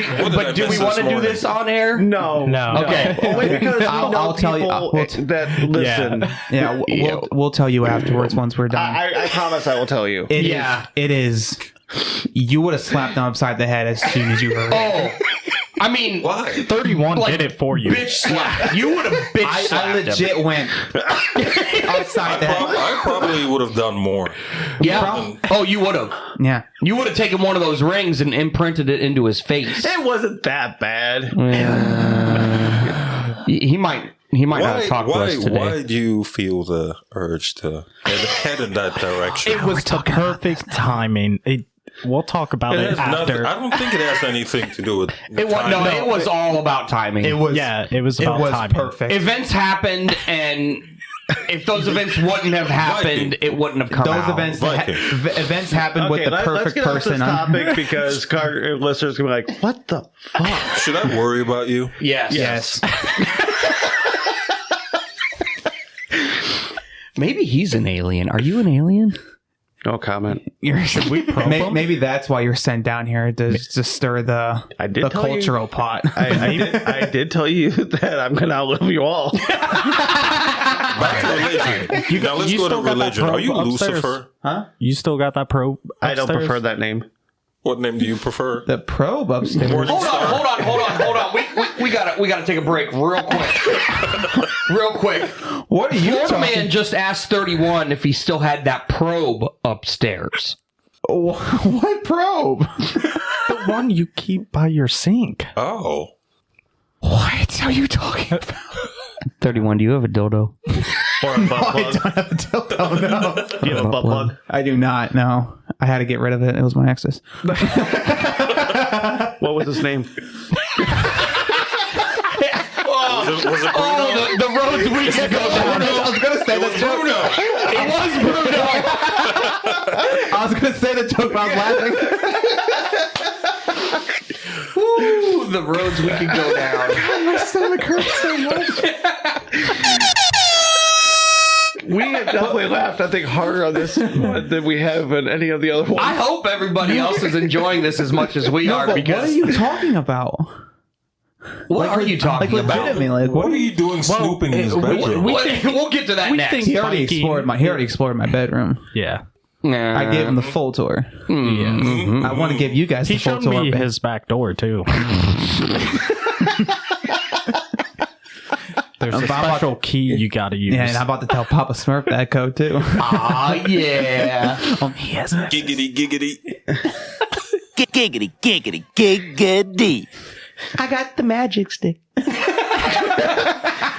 do we want to do this on air? No. Okay. Only because I'll tell you. that listen. Yeah, we'll tell you afterwards once we're done. I promise I will tell you. It is. You would have slapped them upside the head as soon as you heard it. Oh, I mean, Why? 31 did it for you. bitch slap. You would have bitch I slapped legit him. went upside the head. I probably would have done more. Yeah. Oh, you would have. Yeah. You would have taken one of those rings and imprinted it into his face. It wasn't that bad. He might not have talked to us today. Why do you feel the urge to head in that direction? It was the perfect timing. We'll talk about It it has nothing. after. I don't think it has anything to do with It was all about timing. It was. Yeah, it was about timing. Perfect. Events happened, and if those events wouldn't have happened, it wouldn't have come Those out. events happened with the let's perfect get off person. this topic because listeners gonna be like, "What the fuck?" Should I worry about you? Yes. Maybe he's an alien. Are you an alien? No comment. Should we probe him? Maybe that's why you're sent down here to stir the cultural pot. I did tell you that I'm gonna outlive you all. Back to religion. Now let's you go to still got that religion. Are you probe upstairs? Lucifer? Huh? You still got that probe I don't upstairs? prefer that name. What name do you prefer? The probe upstairs. Morning Hold Star? on. We gotta take a break real quick. What are you Florida talking? Man just asked 31 if he still had that probe upstairs. What probe? The one you keep by your sink. Oh. What are you talking about? 31, do you have a dildo? Or a butt plug. I don't have a dildo, no. Do you have a butt plug? I do not, no. I had to get rid of it. It was my ex's. What was his name? Was it Bruno? Oh, the roads we can go down. I was going to say the joke. It was Bruno. I was going to say the joke, but I was laughing. Ooh, the roads we can go down. My stomach hurts so much. We have definitely laughed, I think, harder on this one than we have in any of the other ones. I hope everybody else is enjoying this as much as we are. But Because what are you talking about? what are you talking Like, about? legitimately, like, What are you doing snooping in his bedroom? We'll get to that next. He already explored my bedroom. Yeah. I gave him the full tour. I want to give you guys He the full showed tour. me his back door, too. There's a special key you gotta use. Yeah, and I'm about to tell Papa Smurf that code too. Ah, yeah. He has it. Giggity, giggity. Giggity, giggity, giggity. I got the magic stick.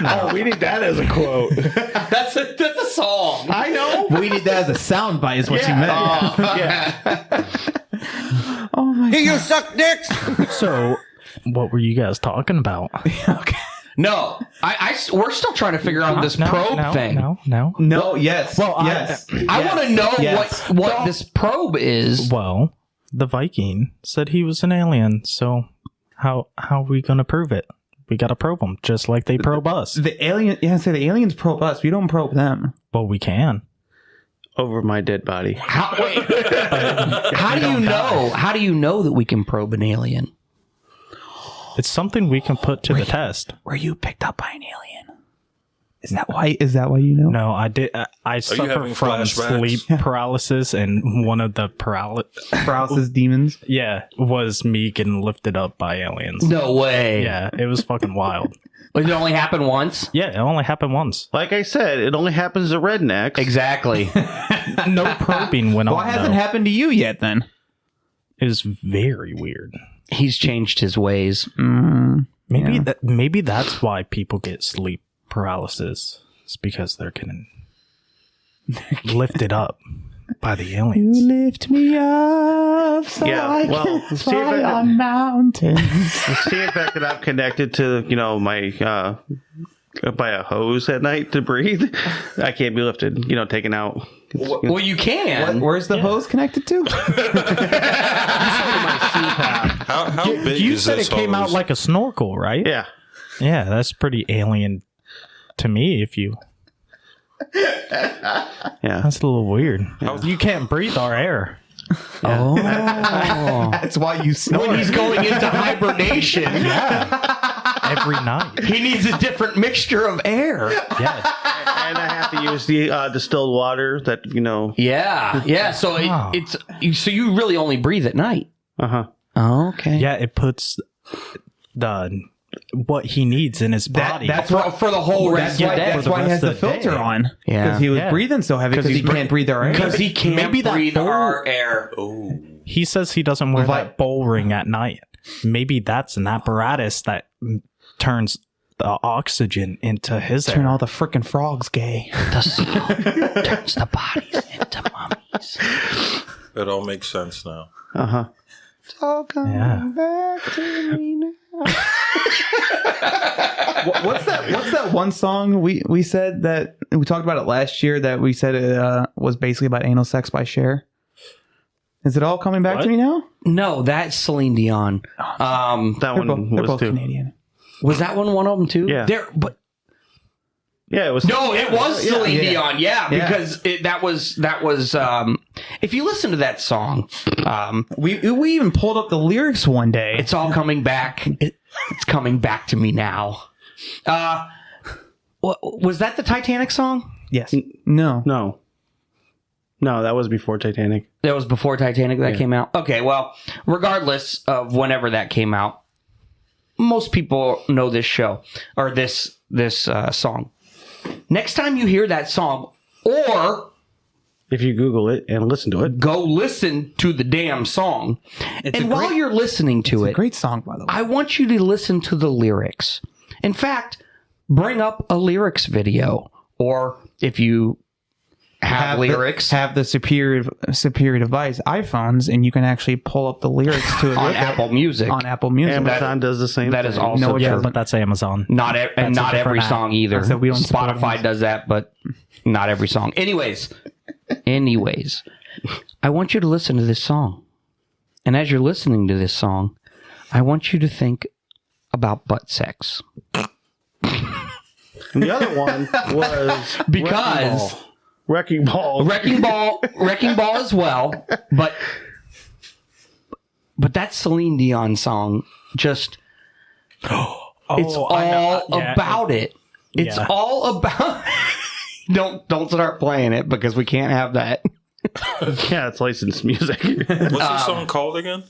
Oh, we need that as a quote. That's a song. I know. We need that as a sound bite, is what you meant. Oh my god. You suck dicks. So, what were you guys talking about? Okay. No, we're still trying to figure out this probe thing. No, yes. Well, yes. I want to know Yes. what this probe is. Well, the Viking said he was an alien, so how are we going to prove it? We got to probe them, just like they probe us. The aliens probe us. We don't probe them. Well, we can. Over my dead body. How do you know? How do you know that we can probe an alien? It's something we can put to the test. Were you picked up by an alien? Is that why you know? No, I did. I suffer having from flashbacks? sleep paralysis, and one of the Paralysis demons. was me getting lifted up by aliens. No way. Yeah, it was fucking wild. But it only happened once? Yeah, it only happened once. Like I said, it only happens to rednecks. Exactly. No probing went on. Why hasn't though. happened to you yet then? It was very weird. He's changed his ways. Maybe that's why people get sleep paralysis. It's because they're getting lifted up by the aliens. You lift me up so I well, can see if fly I- on mountains. See the fact that I'm connected to, my by a hose at night to breathe. I can't be lifted, taken out. Well, you can. Where's the hose connected to? How big You is said this it came out hose? like a snorkel, right? Yeah. Yeah, that's pretty alien to me. Yeah. That's a little weird. You can't breathe our air. Oh. That's why you snore. When he's going into hibernation, Every night. he needs a different mixture of air. Yeah. And I have to use the distilled water that, Yeah. So Wow. so you really only breathe at night. Uh-huh. Oh, okay. Yeah, it puts what he needs in his body. that's For the whole rest of the day. That's why he has the rest of the filter day. on. Yeah. Because he was Yeah. breathing so heavy because he can't breathe our air. Because he can't Maybe that breathe bowl- our air. He says he doesn't wear Vi- that bowl ring at night. Maybe that's an apparatus that turns the oxygen into his Turn air. all the frickin' frogs gay. The snow turns the bodies into mummies. It all makes sense now. Uh-huh. Yeah. What's that one song we said that we talked about it last year that we said it was basically about anal sex by Cher? Is it all coming back to me now? No, that's Celine Dion. That They're one both was too. Canadian. Was that one of them too? Yeah. But Yeah, it was. no, it was Celine yeah. Dion. Yeah, Yeah. because that was. If you listen to that song, We even pulled up the lyrics one day. it's all coming back. It's coming back to me now. Was that the Titanic song? Yes. No. No, that was before Titanic. That was before Titanic that came out? Okay, well, regardless of whenever that came out, most people know this show, or this song. Next time you hear that song, or If you Google it and listen to it. go listen to the damn song, and while you're listening to it, Great song, by the way. I want you to listen to the lyrics. In fact, bring up a lyrics video, or if you have lyrics have the superior device, iPhones, and you can actually pull up the lyrics to it on with it Apple Music. on Apple Music. Amazon does the same That thing. is also No, it true. doesn't. But that's Amazon. Not That's and a not different every app. song either. I said we don't support Spotify Amazon. does that, but not every song. Anyways, I want you to listen to this song, and as you're listening to this song, I want you to think about butt sex. And the other one was Because Wrecking Ball. Wrecking Ball as well, but that Celine Dion song just it's all about it. It's Yeah. all about. Don't start playing it because we can't have that. Yeah, it's licensed music. What's the song called again?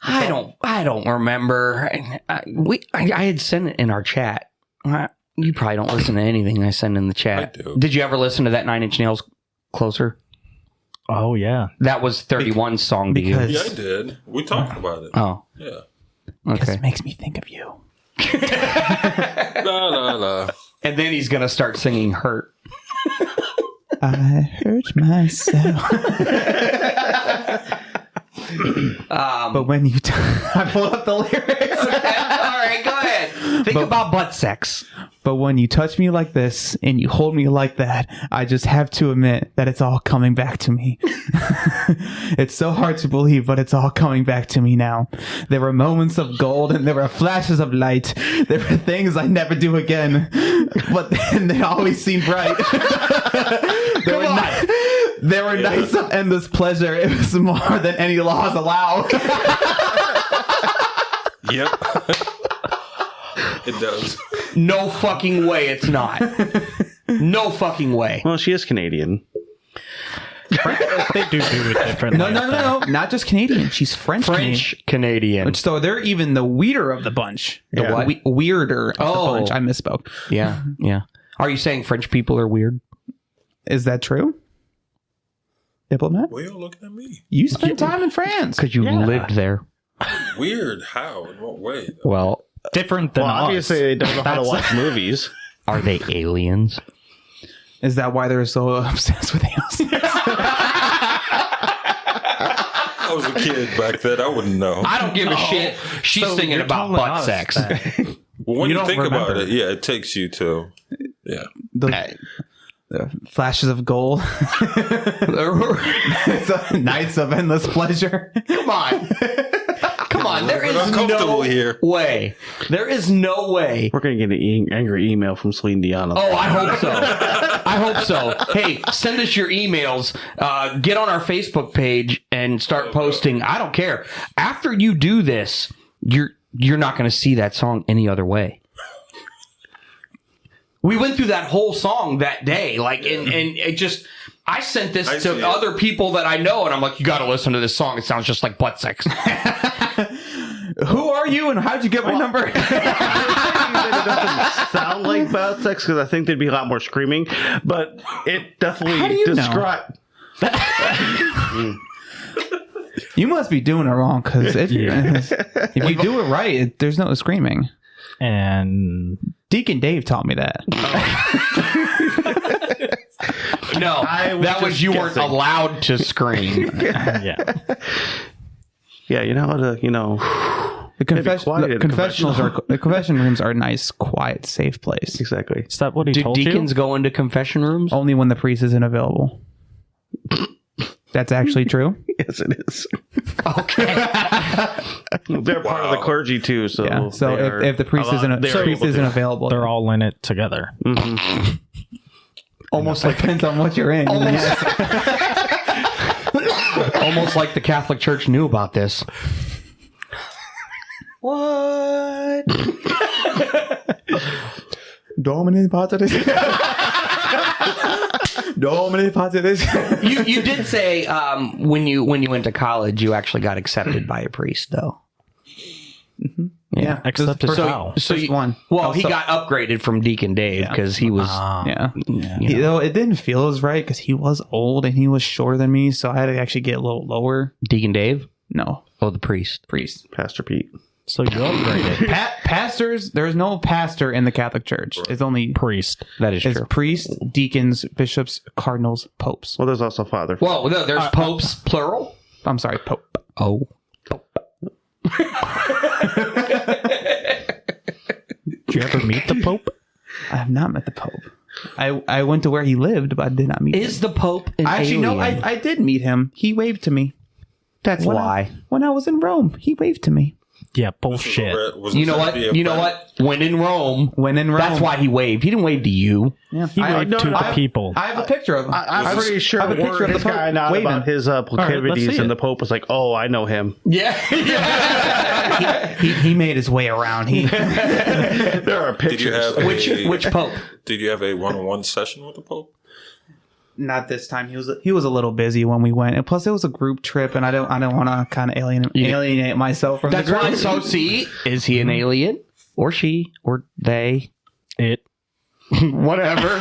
I don't remember. I had sent it in our chat. You probably don't listen to anything I send in the chat. I do. Did you ever listen to that 9 Inch Nails Closer? Oh, yeah. That was 31's song to you. because Yeah, I did. We talked about it. Oh, Yeah. because okay. it makes me think of you. La la la. And then he's gonna start singing "Hurt." I hurt myself. But when you I pulled up the lyrics. All right, go ahead. Think about butt sex. But when you touch me like this and you hold me like that, I just have to admit that it's all coming back to me. It's so hard to believe, but it's all coming back to me now. There were moments of gold and there were flashes of light. There were things I never do again, but then they always seem bright. There were nights of endless pleasure. It was more than any laws allow. Yep. It does. No fucking way it's not. No fucking way. Well, she is Canadian. They do it differently. No. Not just Canadian. She's French Canadian. So they're even the weirder of the bunch. The what? Weirder of the bunch. I misspoke. Yeah. Are you saying French people are weird? Is that true? Diplomat? Why are you looking at me? You spent time in France. Because you lived there. Weird? How? In what way? Well, Different than us. Obviously, they don't know how to watch movies. are they aliens? Is that why they're so obsessed with aliens? I was a kid back then. I wouldn't know. I don't give a shit. She's thinking you're about telling butt us sex. that- Well, when You you don't think about remember. it, yeah, it takes you to, yeah. The flashes of gold. Nights of endless pleasure. Come on. Come on. There is uncomfortable no here. way. There is no way. We're going to get an angry email from Celine Dion. Oh, I hope so. I hope so. Hey, send us your emails. Get on our Facebook page and start posting. I don't care. After you do this, you're not going to see that song any other way. We went through that whole song that day, and it just. I sent this to other people that I know, and I'm like, you got to listen to this song. It sounds just like butt sex. Who are you and how'd you get my number? It doesn't sound like bad sex because I think there'd be a lot more screaming, but it definitely How do you know? describes. You must be doing it wrong because if you do it right, there's no screaming. And Deacon Dave taught me that. No, that was you weren't allowed to scream. yeah. Yeah, you know how to, The quiet in the confession rooms are a nice, quiet, safe place. exactly. Is that what he Do told deacons you? go into confession rooms? Only when the priest isn't available. That's actually true. Yes, it is. Okay. They're part of the clergy too, so Yeah. So they are if the priest isn't available, They're all in it together. Almost like depends on what you're in. almost like the Catholic Church knew about this. What? Domine Patris. Domine Patris. You did say when you went to college, you actually got accepted by a priest, though. Yeah. Accepted So- how? So you- one. Well, he got upgraded from Deacon Dave because he was. Yeah. you know, It didn't feel as right because he was old and he was shorter than me, so I had to actually get a little lower. Deacon Dave? No, Oh, the priest. priest. Pastor Pete. So you upgraded. Pastors. There's no pastor in the Catholic Church. It's only Priest. That is it's true. priests, deacons, bishops, cardinals, popes. Well, there's also Father. Well, no, there's popes, plural. I'm sorry, pope. Oh. Did you ever meet the Pope? I have not met the Pope. I went to where he lived, but I did not meet him. Is the Pope an Actually, no, alien? I did meet him. He waved to me. That's why. When I was in Rome, he waved to me. Yeah, bullshit. You know what? You know what? When in Rome. When in Rome. That's why he waved. He didn't wave to you. Yeah. He waved to the people. I have a picture of him. I'm pretty sure I have a picture of this the Pope guy not waving. about his let's proclivities, see and it. the Pope was like, "Oh, I know him." Yeah. He made his way around. There are pictures. Did you have Which Pope? Did you have a one-on-one session with the Pope? Not this time. He was a little busy when we went, and plus it was a group trip, and I don't want to kind of alienate myself from That's the group. why. So see, is he an alien or she or they? It. Whatever.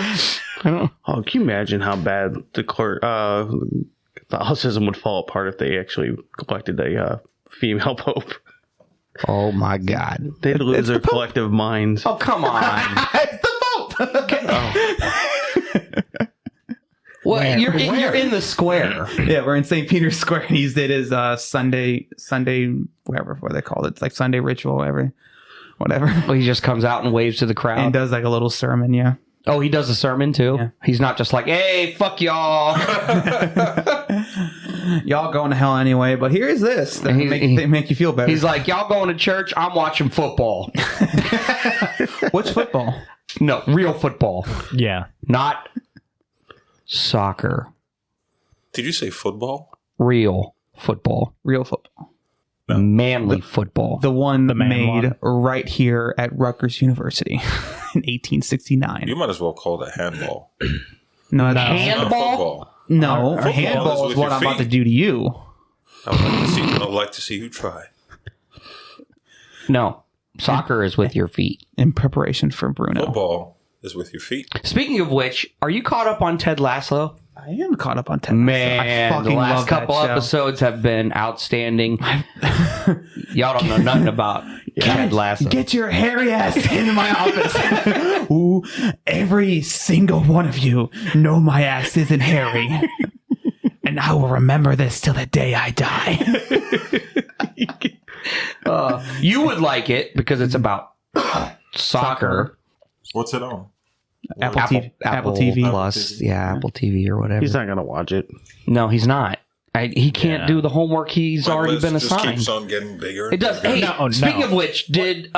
Oh, can you imagine how bad Catholicism would fall apart if they actually elected a female Pope? Oh my God. They'd lose their collective minds. Oh come on. It's the Pope. Well, you're in the square. Yeah, we're in St. Peter's Square. And he did his Sunday, whatever they called it. It's like Sunday ritual, whatever. Well, he just comes out and waves to the crowd. And does like a little sermon, yeah. Oh, he does a sermon too? Yeah. He's not just like, hey, fuck y'all. Y'all going to hell anyway, but here's this. They make you feel better. He's like, y'all going to church? I'm watching football. Which football? No, real football. Yeah. Not soccer. Did you say football? Real football. Real football. Manly football. The one man made one. right here at Rutgers University in 1869. You might as well call it handball. No, Not Handball? football. no, Football handball is is with what your I'm about to feet. do to you. I'd like to see who try. No. Soccer is with your feet. In preparation for Bruno. Football is with your feet. Speaking of which, are you caught up on Ted Lasso? I am caught up on Ted. Man, I fucking the last love couple that show. episodes have been outstanding. Y'all don't know nothing about Ted Lasso. Get your hairy ass into my office. Ooh, every single one of you know my ass isn't hairy. And I will remember this till the day I die. You would like it because it's about soccer. What's it on? Apple TV. Plus, yeah, Apple TV or whatever. He's not going to watch it. No, he's not. He can't do the homework he's My already list been just assigned. keeps on getting bigger. It does. Hey, No. speaking of which, did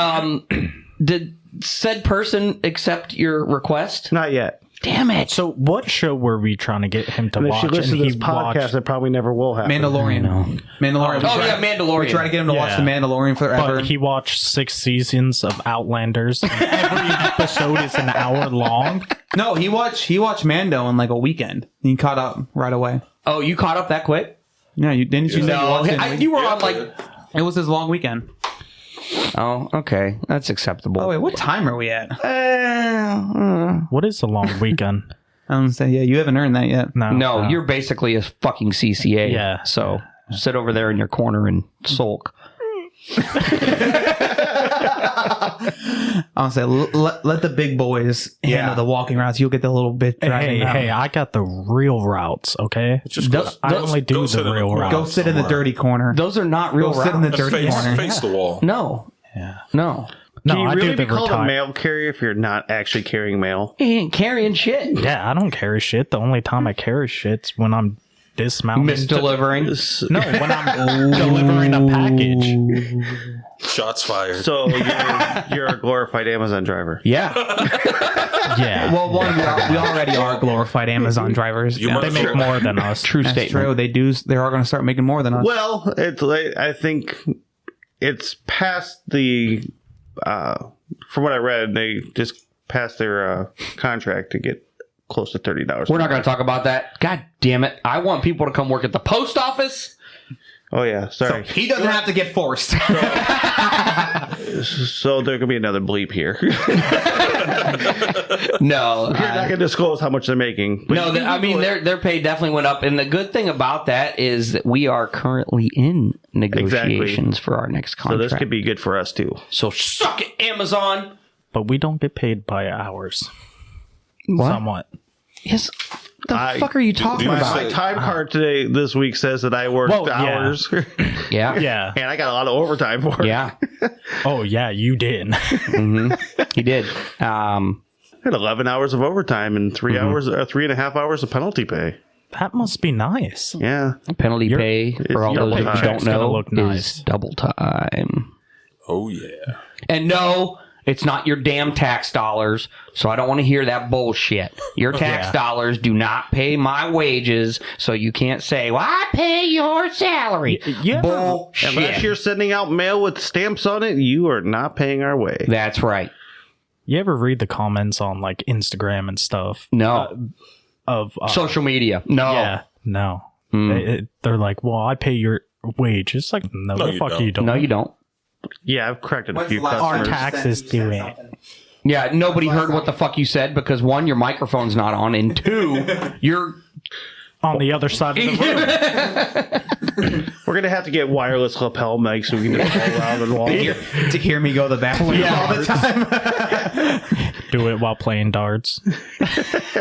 said person accept your request? Not yet. Damn it! So what show were we trying to get him to And if watch? she listens to and this he podcast, watched, it probably never will happen. Mandalorian. Mandalorian. Oh yeah, Mandalorian. We try to get him to watch Yeah. The Mandalorian forever. but he watched 6 seasons of Outlanders. And every episode is an hour long. No, he watched Mando in like a weekend. He caught up right away. Oh, you caught up that quick? Yeah, you didn't you say you No, watched it? in a week? you were Yeah, on like. It was his long weekend. Oh, okay, that's acceptable. Oh wait, what time are we at? What is a long weekend? I'm gonna say, yeah, you haven't earned that yet. No, you're basically a fucking CCA. Yeah. So sit over there in your corner and sulk. I'll say, let the big boys handle the walking routes. You'll get the little bit driving around. Hey, I got the real routes, okay? Just I only do sit the in real corner. routes. Go sit in the dirty corner. Those are not real Go sit in the routes. dirty corner. Face the wall. No. Yeah. No. No, Can you I really do the be called a retire- mail carrier if you're not actually carrying mail? He ain't carrying shit. Yeah, I don't carry shit. The only time I carry shit's when I'm dismounting. Misdelivering. No, when I'm delivering a package. Shots fired. So you're a glorified Amazon driver. Yeah. Yeah. Well, one, we already are glorified Amazon drivers. You Yeah, might they as make well- more than us. True that's statement. true. They do. They are going to start making more than us. Well, it's like, I think it's past the. From what I read, they just passed their contract to get close to $30. We're not going to talk about that. God damn it. I want people to come work at the post office. Oh yeah, sorry. He doesn't have to get forced. So there could be another bleep here. No. You're not going to disclose how much they're making. but No, you can I mean, Google it. their pay definitely went up. And the good thing about that is that we are currently in negotiations for our next So contract. this could be good for us too. So suck it, Amazon. But we don't get paid by hours. What? Somewhat. Yes. The fuck are you talking my- about? My time card this week says that I worked Well, yeah. hours, Yeah. Yeah. and I got a lot of overtime for it. Yeah. Oh, yeah, you did. He did. I had 11 hours of overtime and 3.5 hours of penalty pay. That must be nice. Yeah. Penalty pay, for all double those time. who don't It's gonna know, look is nice. double time. Oh yeah. And no, it's not your damn tax dollars, so I don't want to hear that bullshit. Your tax Yeah. dollars do not pay my wages, so you can't say, well, I pay your salary. Yeah. Bullshit. Unless you're sending out mail with stamps on it, you are not paying our way. That's right. You ever read the comments on like Instagram and stuff? No. Of Social media. No. yeah, no. They're like, well, I pay your wage. It's like, no, No, the you fuck don't. you don't. No, you don't. Yeah, I've corrected a When's few the last Our time customers. you taxes said do it. something? Yeah, nobody heard what the fuck you said because one, your microphone's not on, and two, you're On the other side of the room. We're going to have to get wireless lapel mics so we can just go around and walk. to hear me go to the bathroom all the time. Do it while playing darts.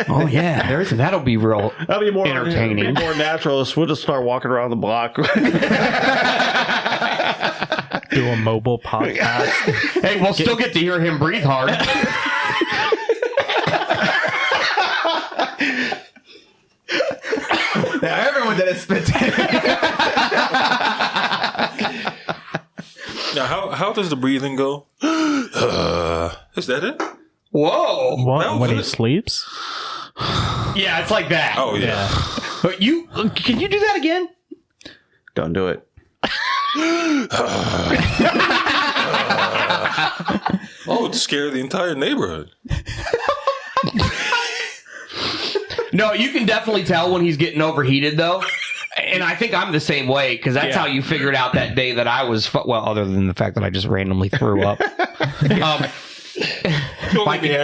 oh yeah, that'll be real That'll be more entertaining. It'll be more natural. So we'll just start walking around the block. Do a mobile podcast. Hey, we'll still get to hear him breathe hard. Now everyone did a spit take. Now, how does the breathing go? Is that it? Whoa. What? When he good. sleeps? Yeah, it's like that. Oh yeah. But can you do that again? Don't do it. Oh, it scared the entire neighborhood. No, you can definitely tell when he's getting overheated, though. And I think I'm the same way, because that's how you figured out that day that I was... well, other than the fact that I just randomly threw up.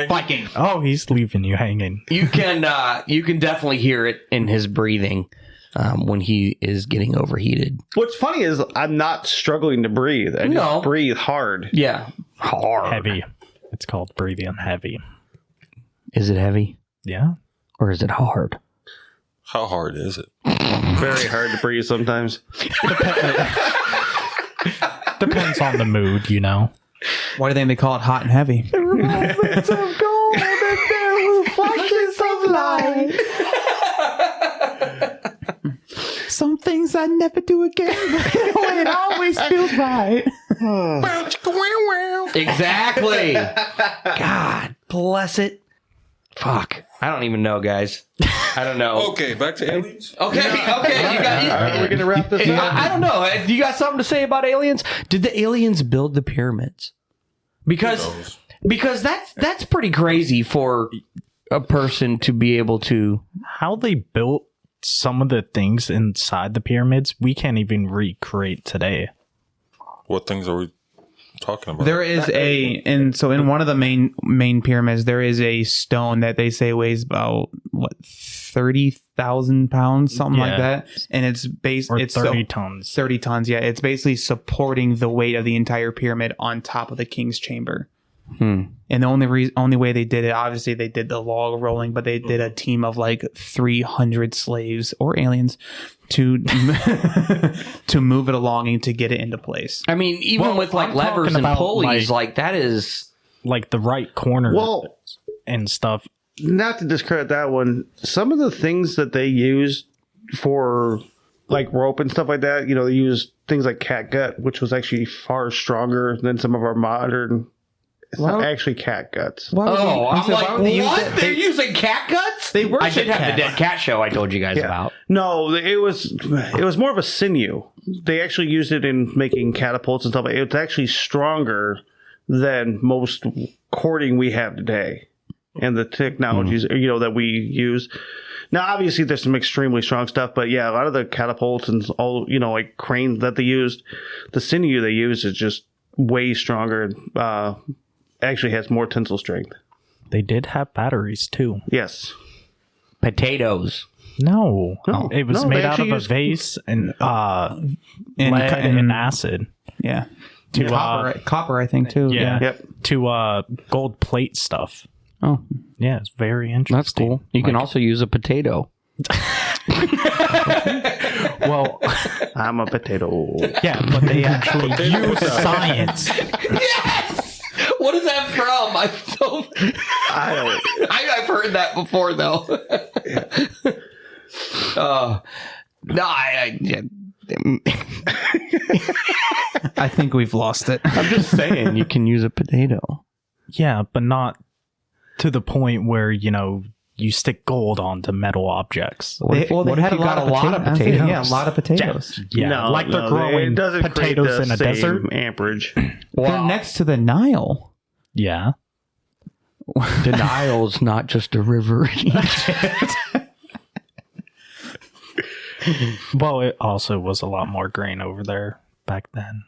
Viking. Oh, he's leaving you hanging. You can definitely hear it in his breathing when he is getting overheated. What's funny is I'm not struggling to breathe. I just breathe hard. Yeah. Hard. Heavy. It's called breathing heavy. Is it heavy? Yeah. Or is it hard? How hard is it? Very hard to breathe sometimes. Depends on the mood, you know. Why do they call it hot and heavy? Moments of gold and there were flashes of light. Some things I never do again, but it always feels right. Exactly. God bless it. Fuck. I don't even know, guys. I don't know. Okay, back to aliens. Okay. You got. We're gonna wrap this up. I don't know. Do you got something to say about aliens? Did the aliens build the pyramids? Because that's pretty crazy for a person to be able to. How they built some of the things inside the pyramids, we can't even recreate today. What things are we talking about? There is in one of the main pyramids, there is a stone that they say weighs about 30,000 pounds, something like that, and it's based. Or it's 30 tons. 30 tons. Yeah, it's basically supporting the weight of the entire pyramid on top of the king's chamber. And the only way they did it, obviously they did the log rolling, but they did a team of like 300 slaves or aliens to to move it along and to get it into place. I mean, even with like I'm levers talking and about, pulleys, like that is like the right corner Well, and stuff. not to discredit that one, some of the things that they used for like rope and stuff like that, you know, they used things like catgut, which was actually far stronger than some of our modern. It's not actually cat guts. I'm like, what? They're using cat guts? They worship I did have cats. the dead cat show I told you guys about. No, it was more of a sinew. They actually used it in making catapults and stuff. It's actually stronger than most cording we have today, and the technologies that we use. Now, obviously, there's some extremely strong stuff, but yeah, a lot of the catapults and all like cranes that they used, the sinew they use is just way stronger. Actually, has more tensile strength. They did have batteries too. Yes. Potatoes. No, it was No, they made out of actually a used- vase and lead and acid. Yeah, copper, I think too. Yeah. Yep. To gold plate stuff. Oh, Yeah, it's very interesting. that's cool. You can also use a potato. Well, I'm a potato. yeah, but they actually use science. Yes! What is that from? I've heard that before, though. No, I think we've lost it. I'm just saying you can use a potato. Yeah, but not to the point where, you stick gold onto metal objects. What if you got a lot of potatoes? Yeah, a lot of potatoes. Yeah, like they're growing it doesn't create potatoes the in a same desert. amperage. They're next to the Nile. Yeah. The Nile's not just a river. Well, it also was a lot more grain over there back then.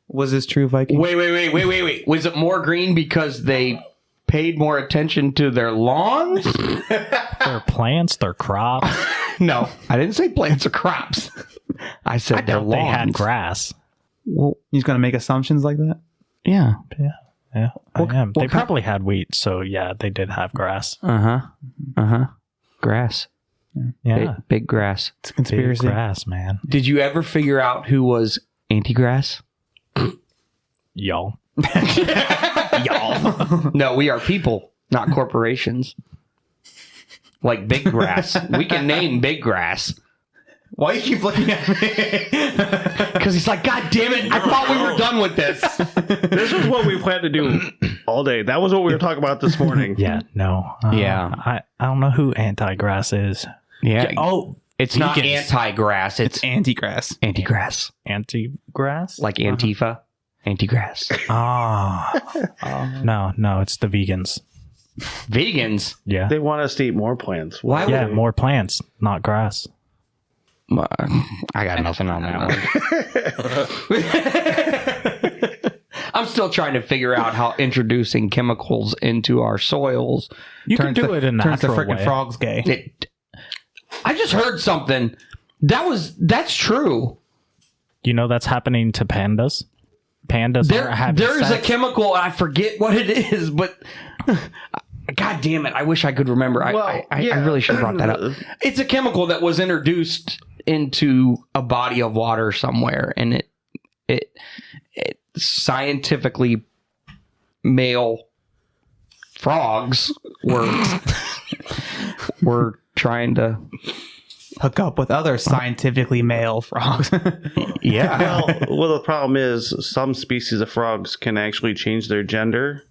Was this true, Viking? Wait. Was it more green because they paid more attention to their lawns? Their plants, their crops. No, I didn't say plants or crops. I said their lawns. They had grass. Well, He's going to make assumptions like that? yeah. Yeah, I am. They probably had wheat, so yeah, they did have grass. Grass. Yeah, Big grass. It's a big conspiracy. grass, man. Did you ever figure out who was anti-grass? Y'all. Y'all. No, we are people, not corporations. Like big grass. We can name big grass. Why you keep looking at me? Because he's like, God damn it, I thought we were done with this. This was what we planned to do all day. That was what we were talking about this morning. Yeah, no. Yeah. I don't know who anti-grass is. Yeah. Oh, It's not Vegans. anti-grass. It's It's anti-grass. anti-grass. Anti-grass? Like Antifa. Anti-grass. No, it's the vegans. Vegans? Yeah. They want us to eat more plants. Why would Yeah, more plants, not grass. I got nothing on that one. I'm still trying to figure out how introducing chemicals into our soils. You can do it in turns the natural frickin' way. frogs gay. I just heard something. That's true. You know that's happening to pandas. Pandas are having There's a sex. chemical, I forget what it is, but God damn it! I wish I could remember. I really should have brought that up. It's a chemical that was introduced into a body of water somewhere, and it scientifically male frogs were trying to Hook up with other scientifically male frogs. yeah. Well, the problem is some species of frogs can actually change their gender,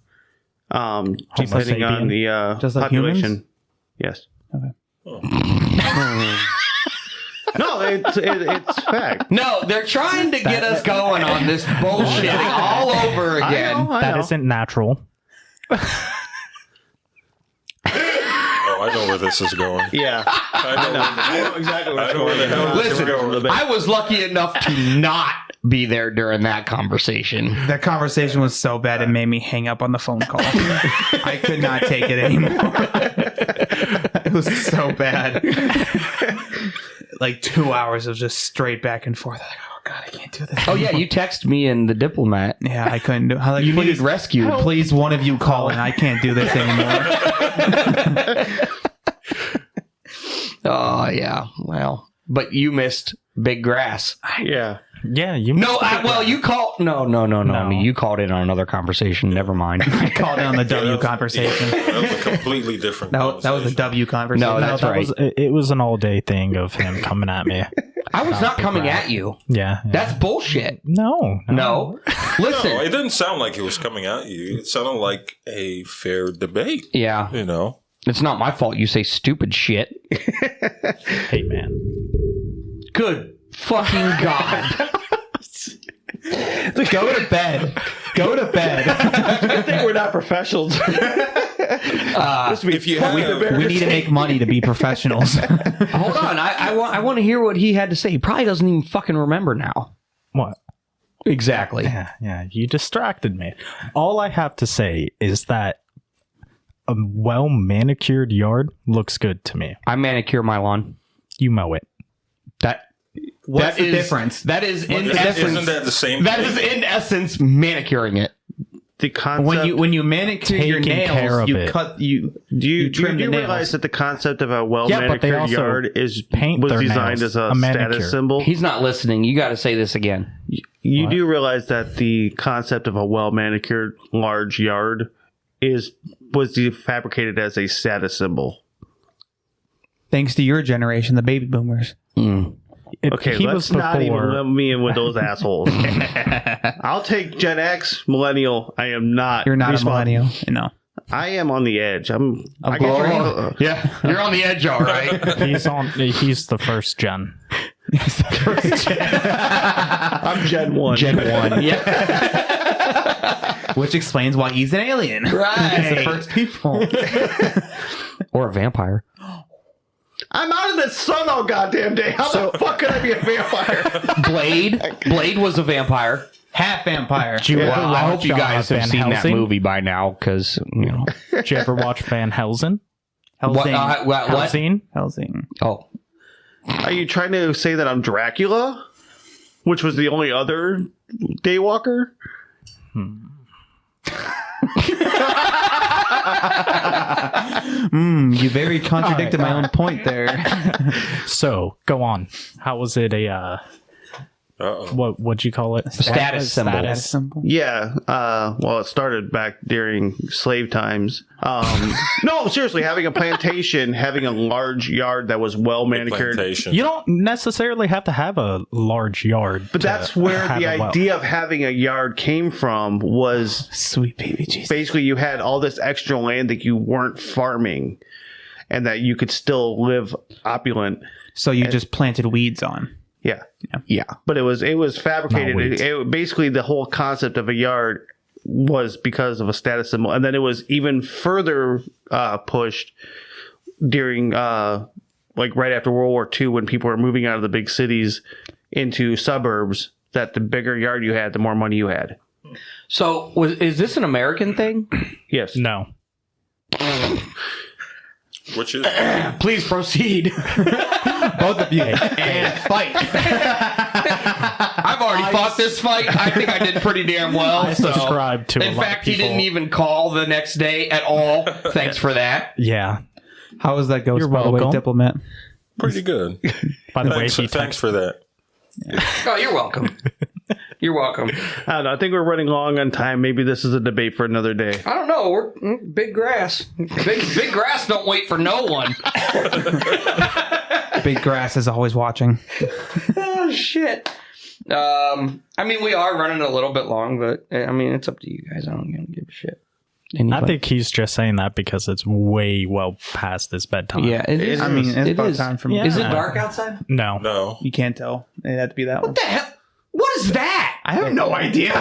depending on the Just like population. humans? Yes. Okay. No, it's fact. No, they're trying to get us going on this bullshitting all over again. I That know. isn't natural. Oh, I know where this is going. Yeah. I know exactly I know where the hell this is Listen, going. I was lucky enough to not be there during that conversation. That conversation was so bad it made me hang up on the phone call. I could not take it anymore. It was so bad. Like 2 hours of just straight back and forth. Like, oh God, I can't do this. Oh yeah, you text me and the diplomat. Yeah, I couldn't do. I like, You please, needed rescued. please, one of you call in. I can't do this anymore. Oh yeah, well, but you missed big grass. Yeah. Yeah, you. No, you called. No. You called in on another conversation. Never mind. I called in on the W conversation. That was a completely different That was a conversation. W conversation. No, that's right. It was an all-day thing of him coming at me. I was not coming at you. Yeah. That's bullshit. No. No, listen. No, it didn't sound like he was coming at you. It sounded like a fair debate. Yeah, You know, it's not my fault. You say stupid shit. Hey, man. Good fucking God. Go to bed. Go to bed. I think we're not professionals. if you have, We need to make money to be professionals. Hold on. I want to hear what he had to say. He probably doesn't even fucking remember now. What? Exactly. Yeah. You distracted me. All I have to say is that a well-manicured yard looks good to me. I manicure my lawn. You mow it. What's the difference? That is in isn't essence. that the same? That thing? is in essence manicuring it. The concept. When you manicure your Taking care nails, of you it. cut you. do you trim the nails. realize that the concept of a well Yeah, but they manicured also yard was paint their designed nails. as a manicure. status symbol? He's not listening. You got to say this again. You do realize that the concept of a well manicured large yard was fabricated as a status symbol. Thanks to your generation, the baby boomers. Okay, he let's was not even before. let me in with those assholes. I'll take Gen X, millennial. I am not. You're not a responsible. millennial. No. I am on the edge. I Oh, yeah, you're on the edge, all right. He's the first gen. I'm Gen 1. Gen 1. Yeah. Which explains why he's an alien. Right. He's the first people. Or a vampire. I'm out of the sun all goddamn day. How the fuck could I be a vampire? Blade was a vampire. Half vampire. Well, I hope you watch, guys have Van seen that Helsing? movie by now, because, you know. Did you ever watch Van Helsing? Helsing. What? Helsing? Helsing. Oh. Are you trying to say that I'm Dracula? Which was the only other daywalker? You very contradicted my own point there. So, go on. How was it what'd you call it? Status symbol. Status symbol. Yeah. Well, it started back during slave times. No, seriously, having a plantation, having a large yard that was well manicured. Plantation. You don't necessarily have to have a large yard. But that's where have the a well. idea of having a yard came from was Sweet baby Jesus. basically you had all this extra land that you weren't farming. and that you could still live opulent. So you just planted weeds on. Yeah. Yeah. But it was fabricated. weeds. Basically, the whole concept of a yard was because of a status symbol. And then it was even further pushed during, like right after World War II, when people were moving out of the big cities into suburbs, that the bigger yard you had, the more money you had. So is this an American thing? Yes. No. Which is Please proceed. Both of you. And fight. I've already fought this fight. I think I did pretty damn well. I subscribe to a In lot fact, of he people. didn't even call the next day at all. Thanks for that. Yeah. How was that ghost, You're by the way, welcome. Diplomat? pretty good. By the Thanks, way, he thanks texted. for that. Oh, you're welcome. You're welcome. I don't know. I think we're running long on time. Maybe this is a debate for another day. I don't know. We're big grass. Big grass don't wait for no one. Big Grass is always watching. Oh shit. I mean, we are running a little bit long, but I mean, it's up to you guys. I don't give a shit. I Anybody? think he's just saying that because it's way well past his bedtime. Yeah, it is. I mean, it's It about is. time for me. Yeah. Is it dark outside? No. No. You can't tell. It had to be that one. What the hell? What is that? I have no idea.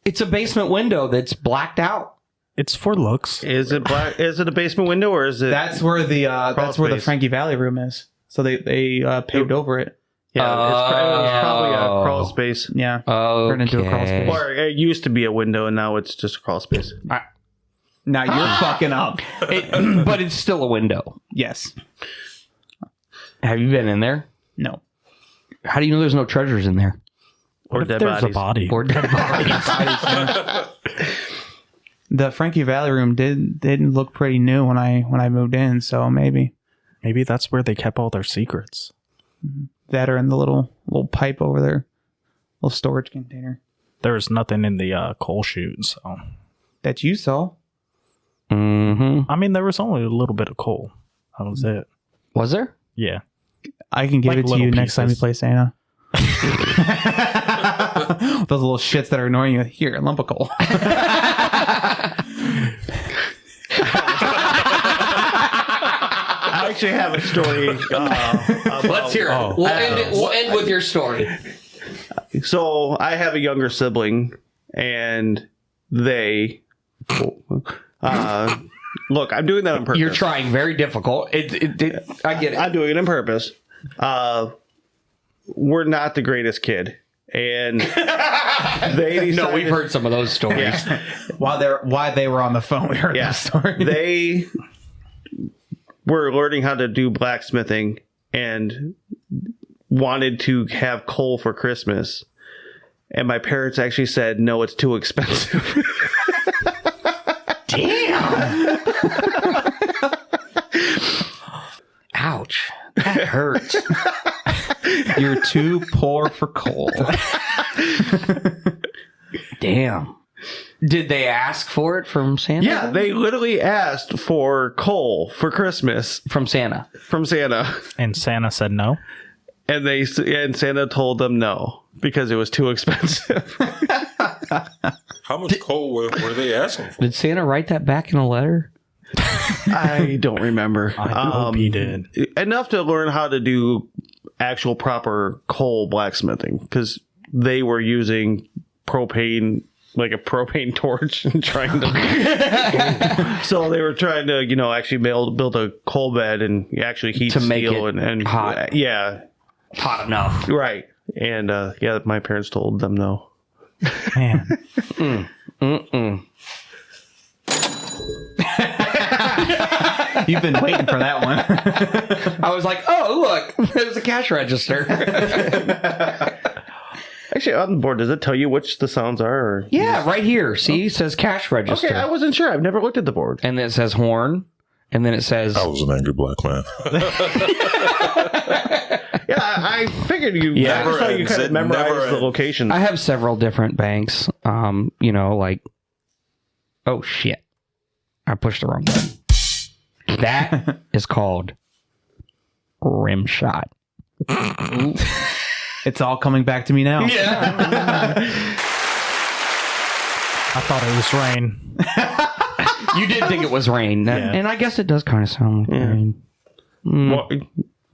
It's a basement window that's blacked out. It's for looks. Is it black? Is it a basement window or is it? That's where the space. Frankie Valley room is. So they paved over it. Yeah, it's probably a Oh. crawl space. Yeah. Oh, Turned into a crawl space. Or it used to be a window and now it's just a crawl space. Now you're fucking up. But it's still a window. Yes. Have you been in there? No. How do you know there's no treasures in there? Or What if dead there's bodies. a body? Or dead bodies? The Frankie Valley room didn't look pretty new when I moved in, so maybe Maybe that's where they kept all their secrets. that or in the little pipe over there, little storage container There's nothing in the coal chute, so that you saw. Mm-hmm. I mean, there was only a little bit of coal. That was it. Was there? Yeah. I can give Like it to little you next time you pieces. play Santa. Those little shits that are annoying you. Here, a lump of coal. I actually have a story. Let's hear it. We'll end with your story. So I have a younger sibling, and they. Look, I'm doing that on purpose. You're trying very difficult. I get it. I'm doing it on purpose. We're not the greatest kid, and they decided, No, we've heard some of those stories. While they were on the phone, we heard Yeah, that story. they were learning how to do blacksmithing and wanted to have coal for Christmas, and my parents actually said, "No, it's too expensive." Damn. Ouch. That hurts. You're too poor for coal. Damn. Did they ask for it from Santa? Yeah, they literally asked for coal for Christmas From Santa. from Santa, And Santa said no. and Santa told them no because it was too expensive. How much coal were they asking for? Did Santa write that back in a letter? I don't remember. I hope he did. Enough to learn how to do actual proper coal blacksmithing because they were using propane, like a propane torch, and trying to. So they were trying to, actually build a coal bed and actually heat To make steel it and hot. Yeah, Hot enough. right. And yeah, my parents told them no. Man. You've been waiting for that one. I was like, oh, look, there's a cash register. Actually, on the board, does it tell you which the sounds are? Or? Yeah, right here. See, it says cash register. Okay, I wasn't sure. I've never looked at the board. And then it says horn. And then it says... I was an angry black man. Yeah, I figured you. Yeah. I just thought you Never kind ends. of memorized Never the ends. locations. I have several different banks. Like... Oh, shit. I pushed the wrong button. That is called rim shot. It's all coming back to me now. Yeah. I thought it was rain. You did think it was rain, Yeah. and I guess it does kind of sound like rain.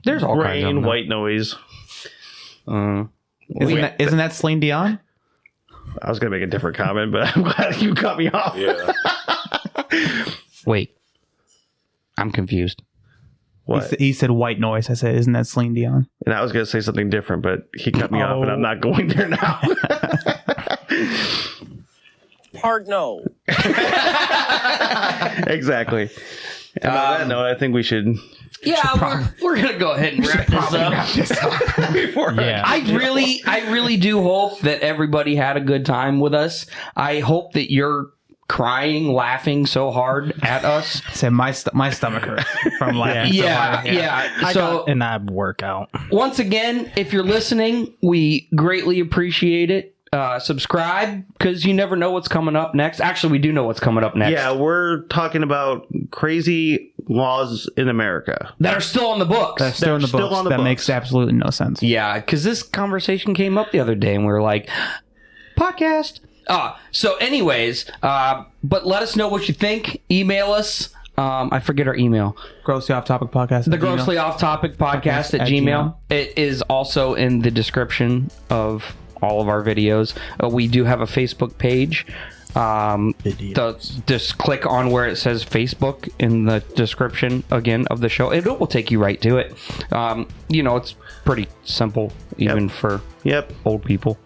There's all kinds of Rain, them. white noise. Isn't that Celine Dion? I was gonna make a different comment, but I'm glad you cut me off. Yeah. Wait, I'm confused. What? He said white noise. I said, isn't that Celine Dion? And I was gonna say something different, but he cut me off, and I'm not going there now. Hard no. Exactly. And on that note, I think we should. Yeah, we're gonna go ahead and wrap this up. Yeah. I really do hope that everybody had a good time with us. I hope that you're crying, laughing so hard at us. I said, my stomach hurts from laughing so hard. Yeah. So An ab workout. once again, if you're listening, we greatly appreciate it. Subscribe, because you never know what's coming up next. Actually, we do know what's coming up next. Yeah, we're talking about crazy laws in America. That are still on the books. That's still in the still books. on the That books. makes absolutely no sense. Yeah, because this conversation came up the other day, and we were like, podcast. So anyways, but let us know what you think. Email us. I forget our email. Grossly Off Topic Podcast. The Grossly Off Topic Podcast at Gmail. It is also in the description of all of our videos. We do have a Facebook page. Just click on where it says Facebook in the description again of the show. It will take you right to it. It's pretty simple even for old people.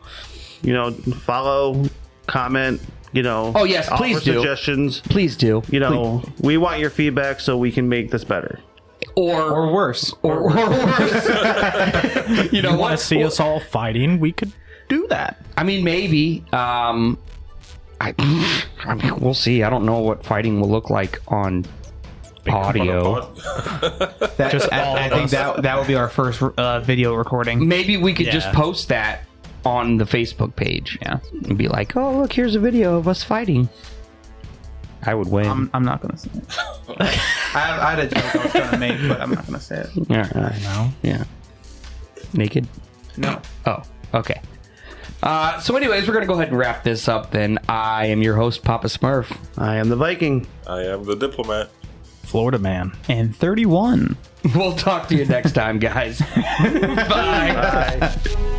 Follow, comment. Oh, yes, please offer do. suggestions. Please do. We want your feedback so we can make this better. Or worse. Or worse. You want to see us all fighting? We could do that. I mean, maybe. I mean, we'll see. I don't know what fighting will look like on audio. I think that will be our first video recording. Maybe we could just Yeah. post that on the Facebook page. Yeah. And be like, oh, look, here's a video of us fighting. I would win. I'm not gonna say it. I had a joke I was gonna make, but I'm not gonna say it. Yeah, I know. Yeah. Naked? No. Oh, okay. So anyways, we're going to go ahead and wrap this up then. I am your host, Papa Smurf. I am the Viking. I am the diplomat. Florida man. And 31. We'll talk to you next time, guys. Bye. Bye.